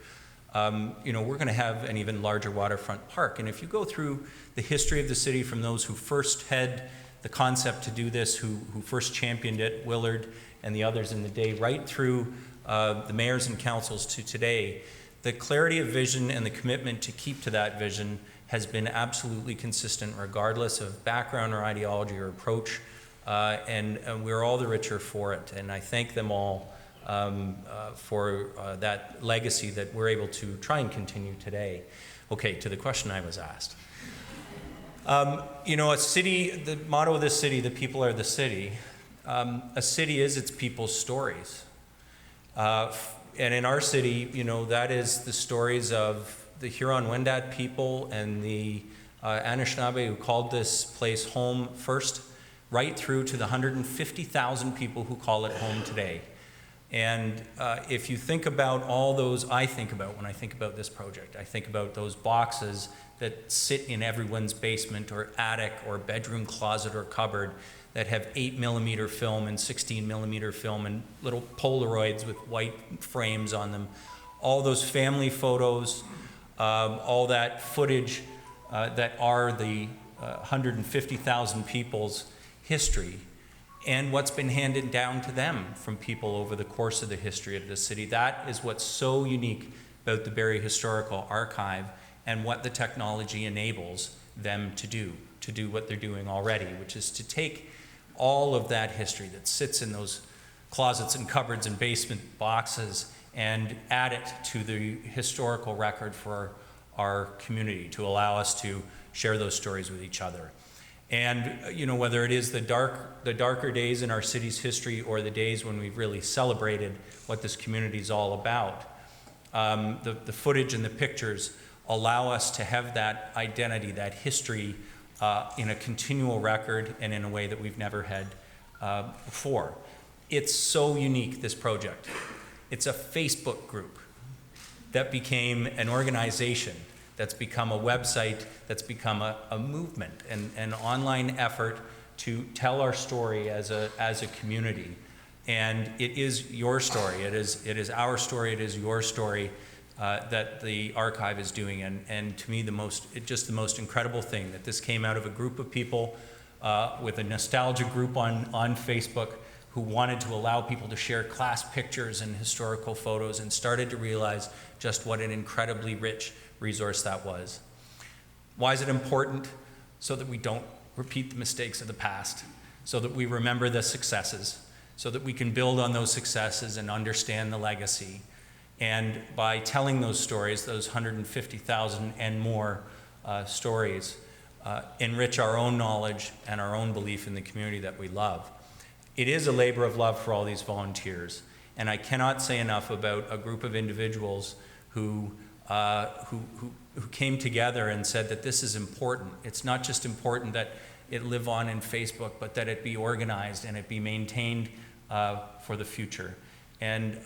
we're going to have an even larger waterfront park. And if you go through the history of the city from those who first had the concept to do this, who first championed it, Willard and the others in the day, right through the mayors and councils to today, the clarity of vision and the commitment to keep to that vision has been absolutely consistent regardless of background or ideology or approach, and we're all the richer for it. And I thank them all for that legacy that we're able to try and continue today. Okay, to the question I was asked. A city, the motto of this city, the people are the city. A city is its people's stories. And in our city, that is the stories of the Huron-Wendat people and the Anishinaabe who called this place home first, right through to the 150,000 people who call it home today. And if you think about all those, I think about when I think about this project, I think about those boxes that sit in everyone's basement or attic or bedroom closet or cupboard that have 8mm film and 16mm film and little Polaroids with white frames on them. All those family photos, all that footage that are the 150,000 people's history and what's been handed down to them from people over the course of the history of the city. That is what's so unique about the Barrie Historical Archive and what the technology enables them to do what they're doing already, which is to take all of that history that sits in those closets and cupboards and basement boxes and add it to the historical record for our community to allow us to share those stories with each other. And whether it is the darker days in our city's history or the days when we've really celebrated what this community is all about, the footage and the pictures allow us to have that identity, that history in a continual record and in a way that we've never had before. It's so unique, this project. It's a Facebook group that became an organization, that's become a website, that's become a movement, and an online effort to tell our story as a community. And it is your story. It is our story. It is your story that the archive is doing. And to me, the most incredible thing that this came out of a group of people with a nostalgia group on Facebook who wanted to allow people to share class pictures and historical photos, and started to realize just what an incredibly rich resource that was. Why is it important? So that we don't repeat the mistakes of the past, so that we remember the successes, so that we can build on those successes and understand the legacy. And by telling those stories, those 150,000 and more stories, enrich our own knowledge and our own belief in the community that we love. It is a labor of love for all these volunteers, and I cannot say enough about a group of individuals who came together and said that this is important. It's not just important that it live on in Facebook, but that it be organized and it be maintained for the future. And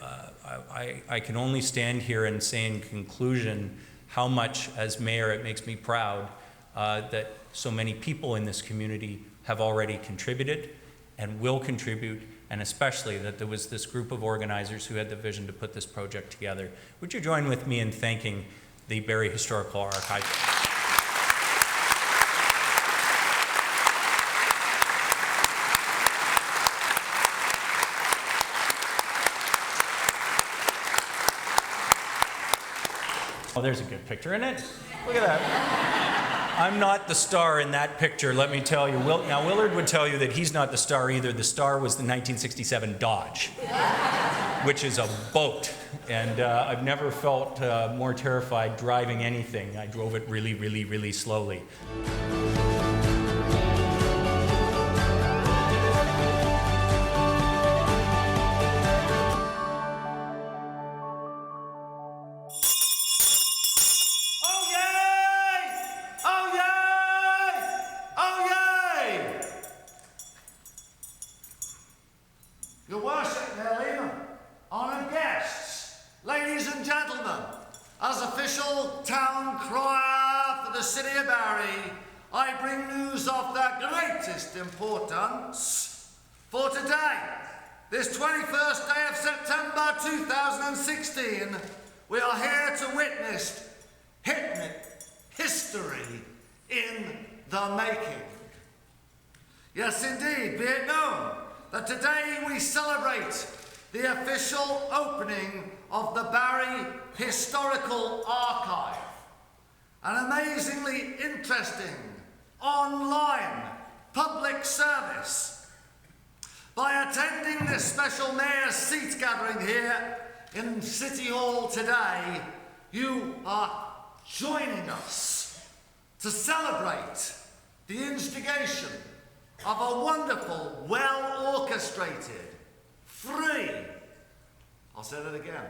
I can only stand here and say in conclusion how much, as mayor, it makes me proud that so many people in this community have already contributed and will contribute, and especially that there was this group of organizers who had the vision to put this project together. Would you join with me in thanking the Barrie Historical Archive? Oh, there's a good picture in it. Look at that. I'm not the star in that picture, let me tell you. Now, Willard would tell you that he's not the star either. The star was the 1967 Dodge, which is a boat. And I've never felt more terrified driving anything. I drove it really, really, really slowly. Your worship, Nelly, honoured guests, ladies and gentlemen, as official town crier for the City of Barrie, I bring news of the greatest importance for today. This 21st day of September 2016, we are here to witness history in the making. Yes, indeed, be it known that today we celebrate the official opening of the Barrie Historical Archive, an amazingly interesting online public service. By attending this special Mayor's Seat gathering here in City Hall today, you are joining us to celebrate the instigation of a wonderful, well-orchestrated, free, I'll say that again,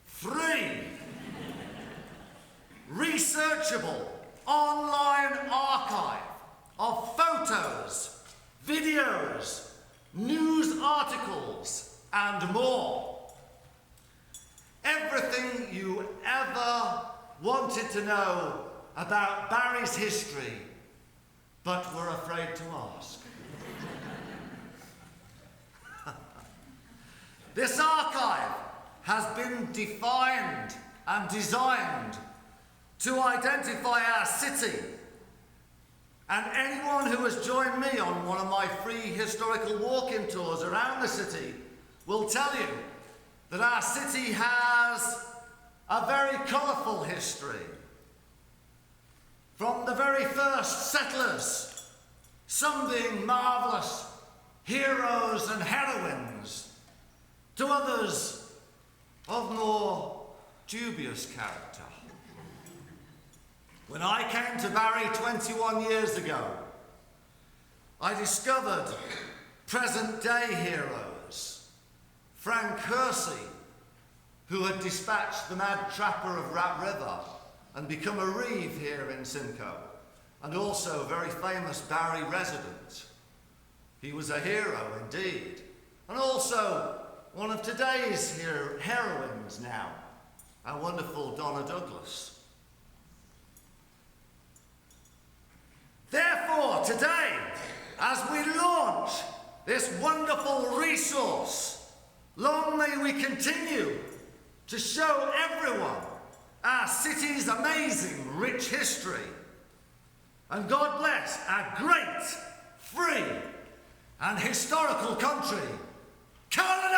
free, researchable online archive of photos, videos, news articles, and more. Everything you ever wanted to know about Barrie's history, but were afraid to ask. This archive has been defined and designed to identify our city, and anyone who has joined me on one of my free historical walk-in tours around the city will tell you that our city has a very colourful history. From the very first settlers, some being marvellous heroes and heroines, to others of more dubious character. When I came to Barrie 21 years ago, I discovered present-day heroes. Frank Kersey, who had dispatched the mad trapper of Rat River and become a reeve here in Simcoe, and also a very famous Barrie resident. He was a hero indeed, and also one of today's heroines now, our wonderful Donna Douglas. Therefore, today, as we look this wonderful resource. Long may we continue to show everyone our city's amazing rich history. And God bless our great, free and historical country, Canada!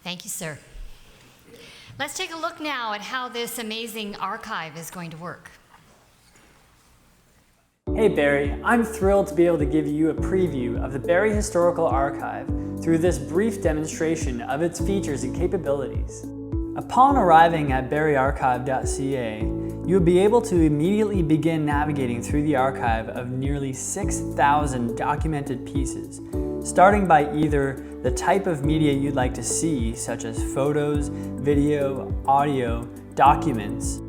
Thank you, sir. Let's take a look now at how this amazing archive is going to work. Hey Barrie, I'm thrilled to be able to give you a preview of the Barrie Historical Archive through this brief demonstration of its features and capabilities. Upon arriving at barriearchive.ca, you will be able to immediately begin navigating through the archive of nearly 6,000 documented pieces, starting by either the type of media you'd like to see, such as photos, video, audio, documents,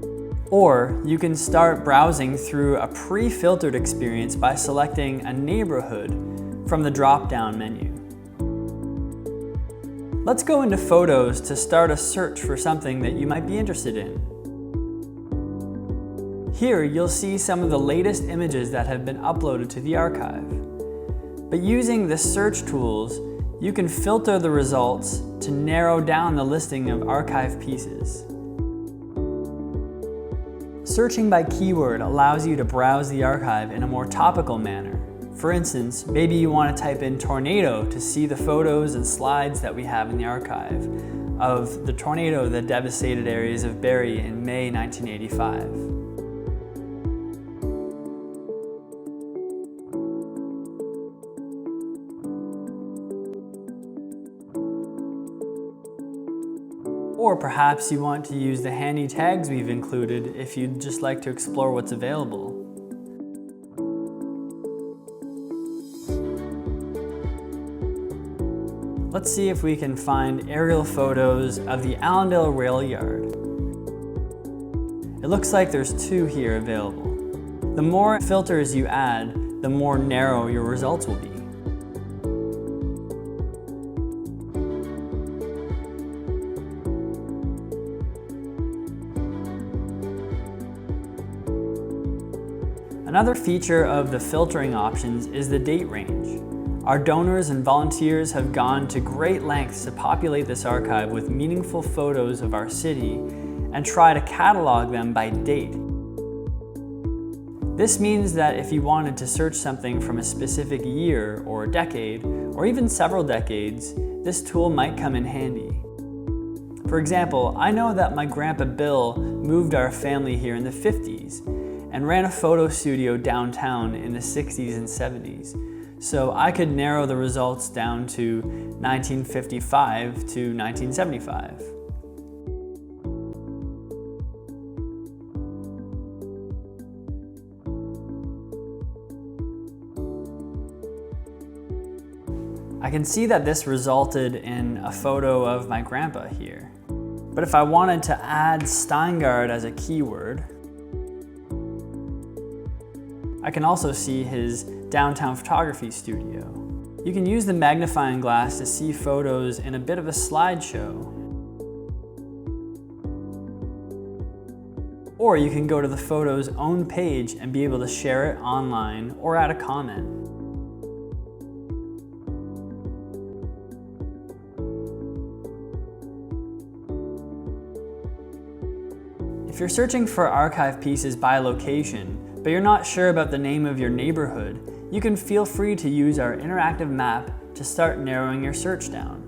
or you can start browsing through a pre-filtered experience by selecting a neighborhood from the drop-down menu. Let's go into Photos to start a search for something that you might be interested in. Here you'll see some of the latest images that have been uploaded to the archive. But using the search tools, you can filter the results to narrow down the listing of archive pieces. Searching by keyword allows you to browse the archive in a more topical manner. For instance, maybe you want to type in tornado to see the photos and slides that we have in the archive of the tornado that devastated areas of Barrie in May 1985. Or perhaps you want to use the handy tags we've included if you'd just like to explore what's available. Let's see if we can find aerial photos of the Allendale Rail Yard. It looks like there's 2 here available. The more filters you add, the more narrow your results will be. Another feature of the filtering options is the date range. Our donors and volunteers have gone to great lengths to populate this archive with meaningful photos of our city and try to catalog them by date. This means that if you wanted to search something from a specific year or decade, or even several decades, this tool might come in handy. For example, I know that my grandpa Bill moved our family here in the 50s and ran a photo studio downtown in the 60s and 70s. So I could narrow the results down to 1955 to 1975. I can see that this resulted in a photo of my grandpa here. But if I wanted to add Steingard as a keyword, I can also see his downtown photography studio. You can use the magnifying glass to see photos in a bit of a slideshow. Or you can go to the photo's own page and be able to share it online or add a comment. If you're searching for archive pieces by location, but you're not sure about the name of your neighborhood, you can feel free to use our interactive map to start narrowing your search down.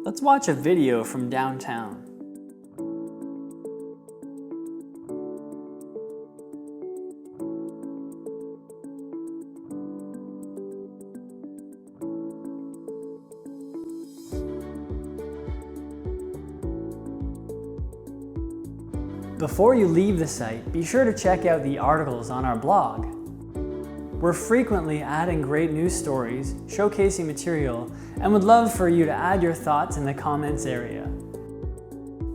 Let's watch a video from downtown. Before you leave the site, be sure to check out the articles on our blog. We're frequently adding great news stories, showcasing material, and would love for you to add your thoughts in the comments area.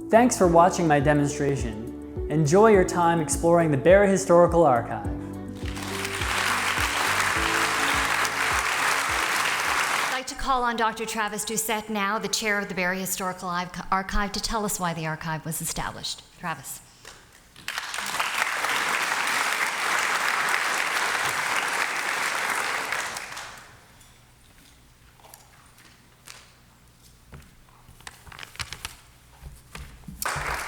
Thanks for watching my demonstration. Enjoy your time exploring the Barrie Historical Archive. I'd like to call on Dr. Travis Doucette now, the chair of the Barrie Historical Archive, to tell us why the archive was established. Travis.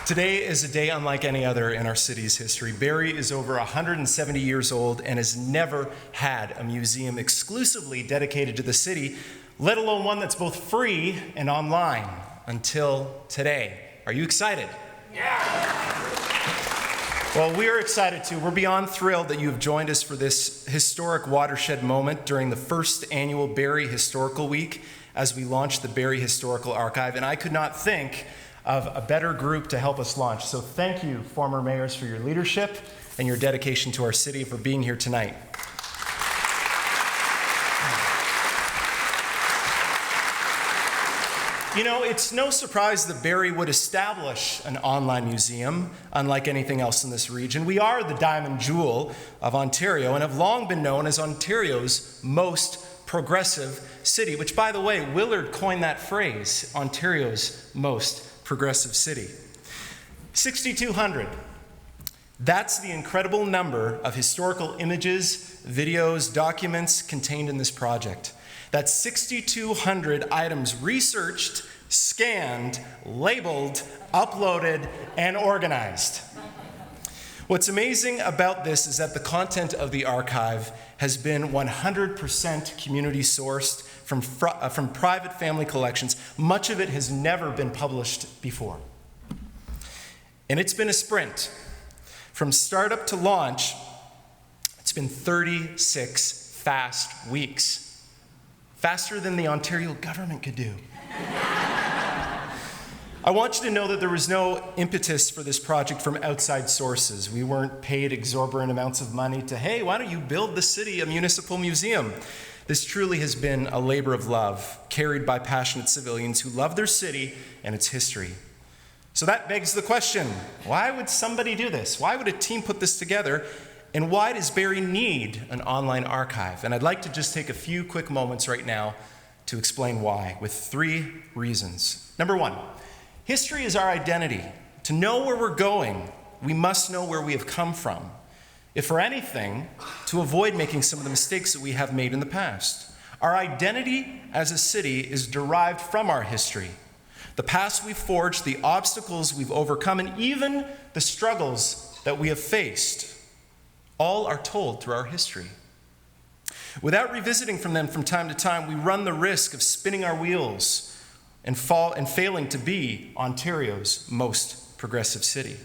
Today is a day unlike any other in our city's history. Barrie is over 170 years old and has never had a museum exclusively dedicated to the city, let alone one that's both free and online, until today. Are you excited? Yeah! Well, we are excited too. We're beyond thrilled that you have joined us for this historic watershed moment during the first annual Barrie Historical Week as we launch the Barrie Historical Archive, and I could not think of a better group to help us launch. So thank you, former mayors, for your leadership and your dedication to our city, for being here tonight. You know, it's no surprise that Barrie would establish an online museum, unlike anything else in this region. We are the diamond jewel of Ontario and have long been known as Ontario's most progressive city, which, by the way, Willard coined that phrase, Ontario's most progressive city. 6,200. That's the incredible number of historical images, videos, documents contained in this project. That's 6,200 items researched, scanned, labeled, uploaded, and organized. What's amazing about this is that the content of the archive has been 100% community sourced from private family collections. Much of it has never been published before. And it's been a sprint. From startup to launch, it's been 36 fast weeks. Faster than the Ontario government could do. I want you to know that there was no impetus for this project from outside sources. We weren't paid exorbitant amounts of money to, hey, why don't you build the city a municipal museum? This truly has been a labor of love, carried by passionate civilians who love their city and its history. So that begs the question, why would somebody do this? Why would a team put this together? And why does Barrie need an online archive? And I'd like to just take a few quick moments right now to explain why, with 3 reasons. Number 1, history is our identity. To know where we're going, we must know where we have come from, if for anything, to avoid making some of the mistakes that we have made in the past. Our identity as a city is derived from our history. The past we've forged, the obstacles we've overcome, and even the struggles that we have faced, all are told through our history. Without revisiting from them from time to time, we run the risk of spinning our wheels and failing to be Ontario's most progressive city.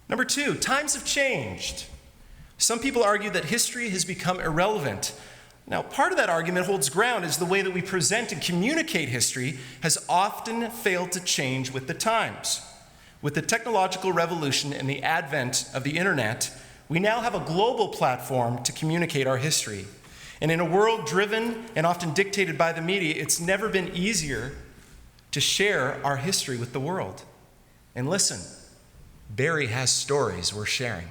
Number 2, times have changed. Some people argue that history has become irrelevant. Now, part of that argument holds ground as the way that we present and communicate history has often failed to change with the times. With the technological revolution and the advent of the internet, we now have a global platform to communicate our history. And in a world driven and often dictated by the media, it's never been easier to share our history with the world. And listen, Barrie has stories we're sharing.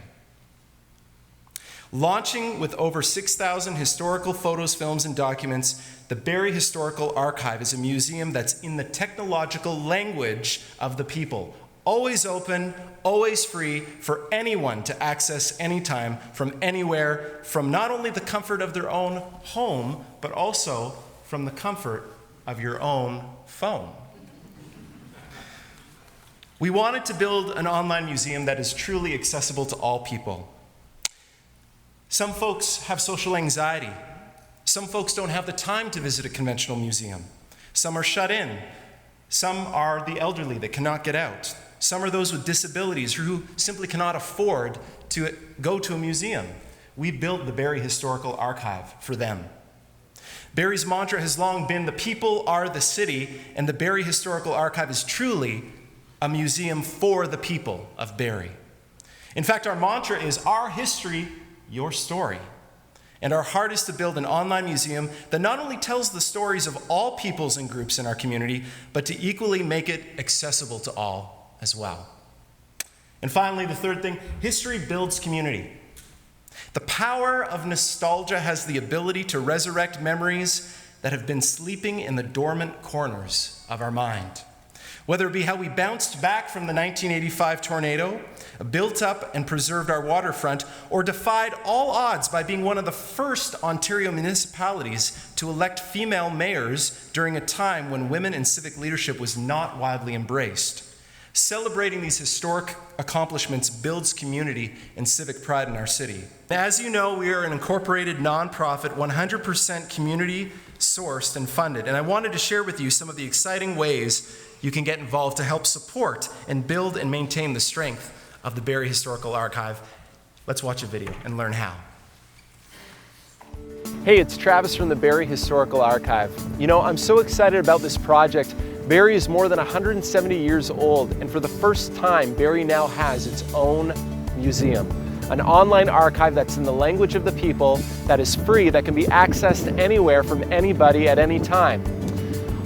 Launching with over 6,000 historical photos, films, and documents, the Barrie Historical Archive is a museum that's in the technological language of the people. Always open, always free for anyone to access anytime, from anywhere, from not only the comfort of their own home, but also from the comfort of your own phone. We wanted to build an online museum that is truly accessible to all people. Some folks have social anxiety. Some folks don't have the time to visit a conventional museum. Some are shut in. Some are the elderly that cannot get out. Some are those with disabilities who simply cannot afford to go to a museum. We built the Barrie Historical Archive for them. Barrie's mantra has long been, the people are the city, and the Barrie Historical Archive is truly a museum for the people of Barrie. In fact, our mantra is, our history, your story. And our heart is to build an online museum that not only tells the stories of all peoples and groups in our community, but to equally make it accessible to all as well. And finally, the third thing, history builds community. The power of nostalgia has the ability to resurrect memories that have been sleeping in the dormant corners of our mind. Whether it be how we bounced back from the 1985 tornado, built up and preserved our waterfront, or defied all odds by being one of the first Ontario municipalities to elect female mayors during a time when women in civic leadership was not widely embraced. Celebrating these historic accomplishments builds community and civic pride in our city. As you know, we are an incorporated nonprofit, 100% community sourced and funded, and I wanted to share with you some of the exciting ways you can get involved to help support and build and maintain the strength of the Barrie Historical Archive. Let's watch a video and learn how. Hey, it's Travis from the Barrie Historical Archive. You know, I'm so excited about this project. Barrie is more than 170 years old, and for the first time, Barrie now has its own museum. An online archive that's in the language of the people, that is free, that can be accessed anywhere from anybody at any time.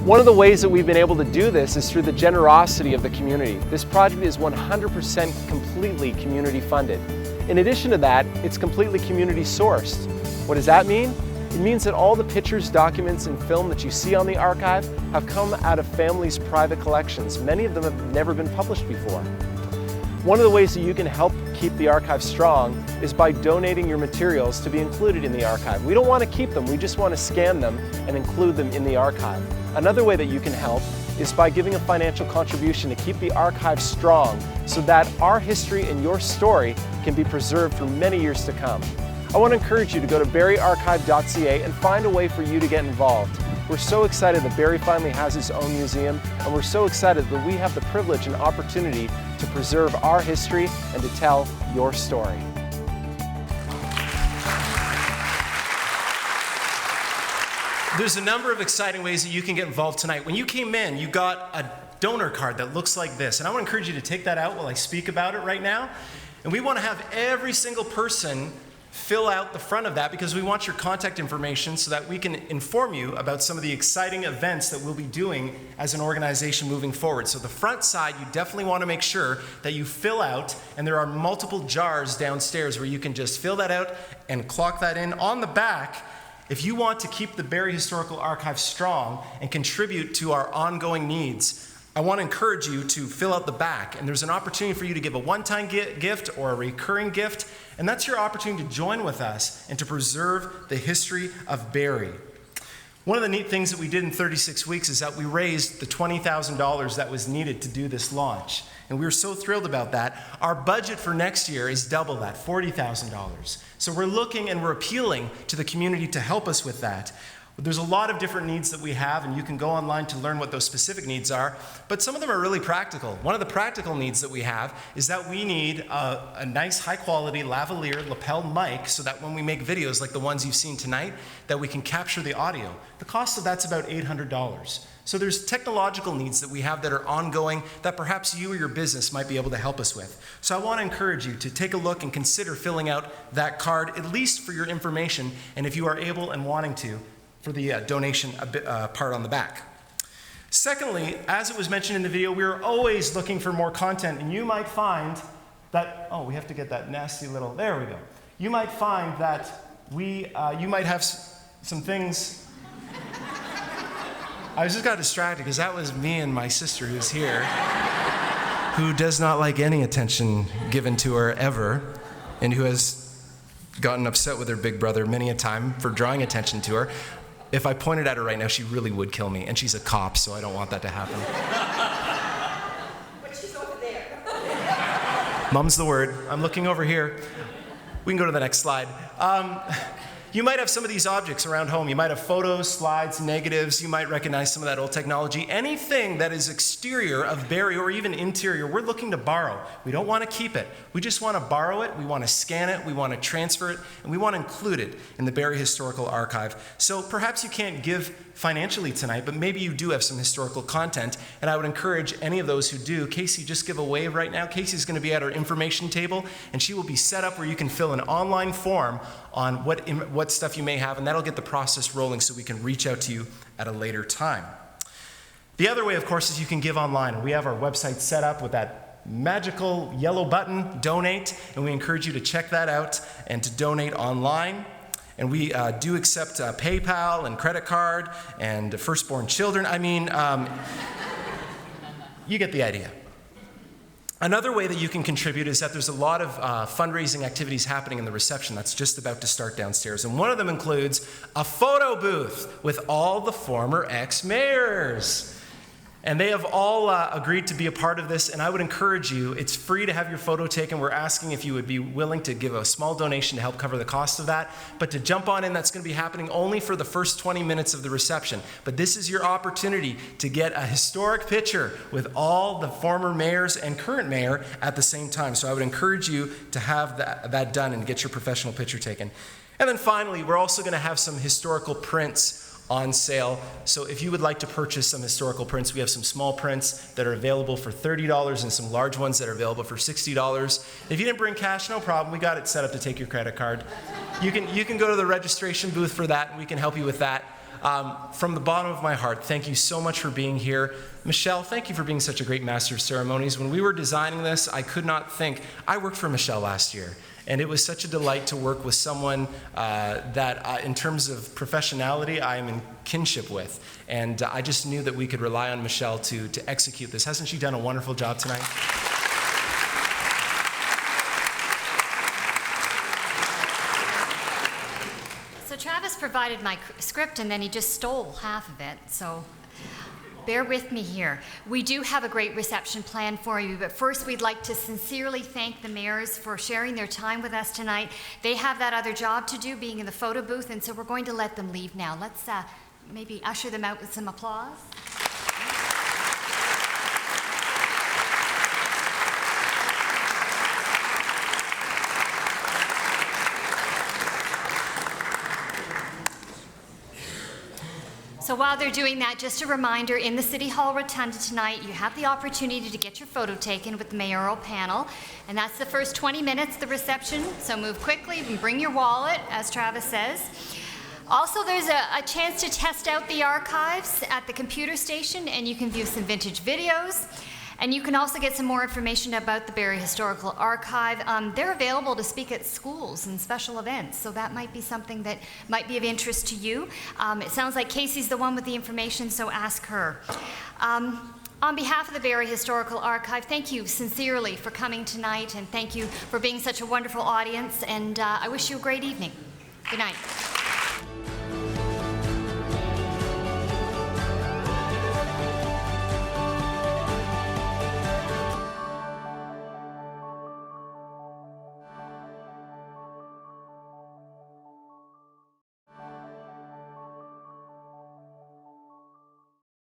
One of the ways that we've been able to do this is through the generosity of the community. This project is 100% completely community funded. In addition to that, it's completely community sourced. What does that mean? It means that all the pictures, documents, and film that you see on the archive have come out of families' private collections. Many of them have never been published before. One of the ways that you can help keep the archive strong is by donating your materials to be included in the archive. We don't want to keep them, we just want to scan them and include them in the archive. Another way that you can help is by giving a financial contribution to keep the archive strong so that our history and your story can be preserved for many years to come. I want to encourage you to go to barriearchive.ca and find a way for you to get involved. We're so excited that Barrie finally has its own museum, and we're so excited that we have the privilege and opportunity to preserve our history and to tell your story. There's a number of exciting ways that you can get involved tonight. When you came in, you got a donor card that looks like this, and I want to encourage you to take that out while I speak about it right now. And we want to have every single person fill out the front of that because we want your contact information so that we can inform you about some of the exciting events that we'll be doing as an organization moving forward. So the front side, you definitely want to make sure that you fill out, and there are multiple jars downstairs where you can just fill that out and clock that in. On the back, if you want to keep the Barrie Historical Archive strong and contribute to our ongoing needs, I want to encourage you to fill out the back, and there's an opportunity for you to give a one-time gift or a recurring gift, and that's your opportunity to join with us and to preserve the history of Barrie. One of the neat things that we did in 36 weeks is that we raised the $20,000 that was needed to do this launch, and we were so thrilled about that. Our budget for next year is double that, $40,000. So we're looking and we're appealing to the community to help us with that. There's a lot of different needs that we have, and you can go online to learn what those specific needs are, but some of them are really practical. One of the practical needs that we have is that we need a nice high-quality lavalier lapel mic so that when we make videos like the ones you've seen tonight, that we can capture the audio. The cost of that's about $800. So there's technological needs that we have that are ongoing that perhaps you or your business might be able to help us with. So I want to encourage you to take a look and consider filling out that card, at least for your information, and if you are able and wanting to, for the donation part on the back. Secondly, as it was mentioned in the video, we are always looking for more content, and you might find that, oh, we have to get that nasty little, there we go. You might find that you might have some things. I just got distracted because that was me and my sister who's here, who does not like any attention given to her ever, and who has gotten upset with her big brother many a time for drawing attention to her. If I pointed at her right now, she really would kill me, and she's a cop, so I don't want that to happen. But she's over there. Mum's the word. I'm looking over here. We can go to the next slide. You might have some of these objects around home. You might have photos, slides, negatives. You might recognize some of that old technology. Anything that is exterior of Barrie or even interior, we're looking to borrow. We don't want to keep it. We just want to borrow it. We want to scan it. We want to transfer it. And we want to include it in the Barrie Historical Archive. So perhaps you can't give financially tonight, but maybe you do have some historical content. And I would encourage any of those who do. Casey, just give a wave right now. Casey's going to be at our information table, and she will be set up where you can fill an online form on what stuff you may have, and that'll get the process rolling so we can reach out to you at a later time. The other way, of course, is you can give online. We have our website set up with that magical yellow button, donate, and we encourage you to check that out and to donate online. And we do accept PayPal and credit card and firstborn children. I mean, you get the idea. Another way that you can contribute is that there's a lot of fundraising activities happening in the reception that's just about to start downstairs. And one of them includes a photo booth with all the former ex-mayors. And they have all agreed to be a part of this, and I would encourage you, it's free to have your photo taken. We're asking if you would be willing to give a small donation to help cover the cost of that. But to jump on in, that's going to be happening only for the first 20 minutes of the reception. But this is your opportunity to get a historic picture with all the former mayors and current mayor at the same time. So I would encourage you to have that done and get your professional picture taken. And then finally, we're also going to have some historical prints on sale. So if you would like to purchase some historical prints, we have some small prints that are available for $30 and some large ones that are available for $60. If you didn't bring cash, no problem. We got it set up to take your credit card. You can go to the registration booth for that, and we can help you with that. From the bottom of my heart, thank you so much for being here. Michelle, thank you for being such a great master of ceremonies. When we were designing this, I could not think. I worked for Michelle last year, and it was such a delight to work with someone that, in terms of professionality, I am in kinship with. And I just knew that we could rely on Michelle to execute this. Hasn't she done a wonderful job tonight? So Travis provided my script, and then he just stole half of it. So bear with me here. We do have a great reception planned for you, but first we'd like to sincerely thank the mayors for sharing their time with us tonight. They have that other job to do, being in the photo booth, and so we're going to let them leave now. Let's maybe usher them out with some applause. So while they're doing that, just a reminder, in the City Hall Rotunda tonight, you have the opportunity to get your photo taken with the mayoral panel, and that's the first 20 minutes of the reception, so move quickly and bring your wallet, as Travis says. Also, there's a chance to test out the archives at the computer station, and you can view some vintage videos. And you can also get some more information about the Barrie Historical Archive. They're available to speak at schools and special events, so that might be something that might be of interest to you. It sounds like Casey's the one with the information, so ask her. On behalf of the Barrie Historical Archive, thank you sincerely for coming tonight, and thank you for being such a wonderful audience, and I wish you a great evening. Good night.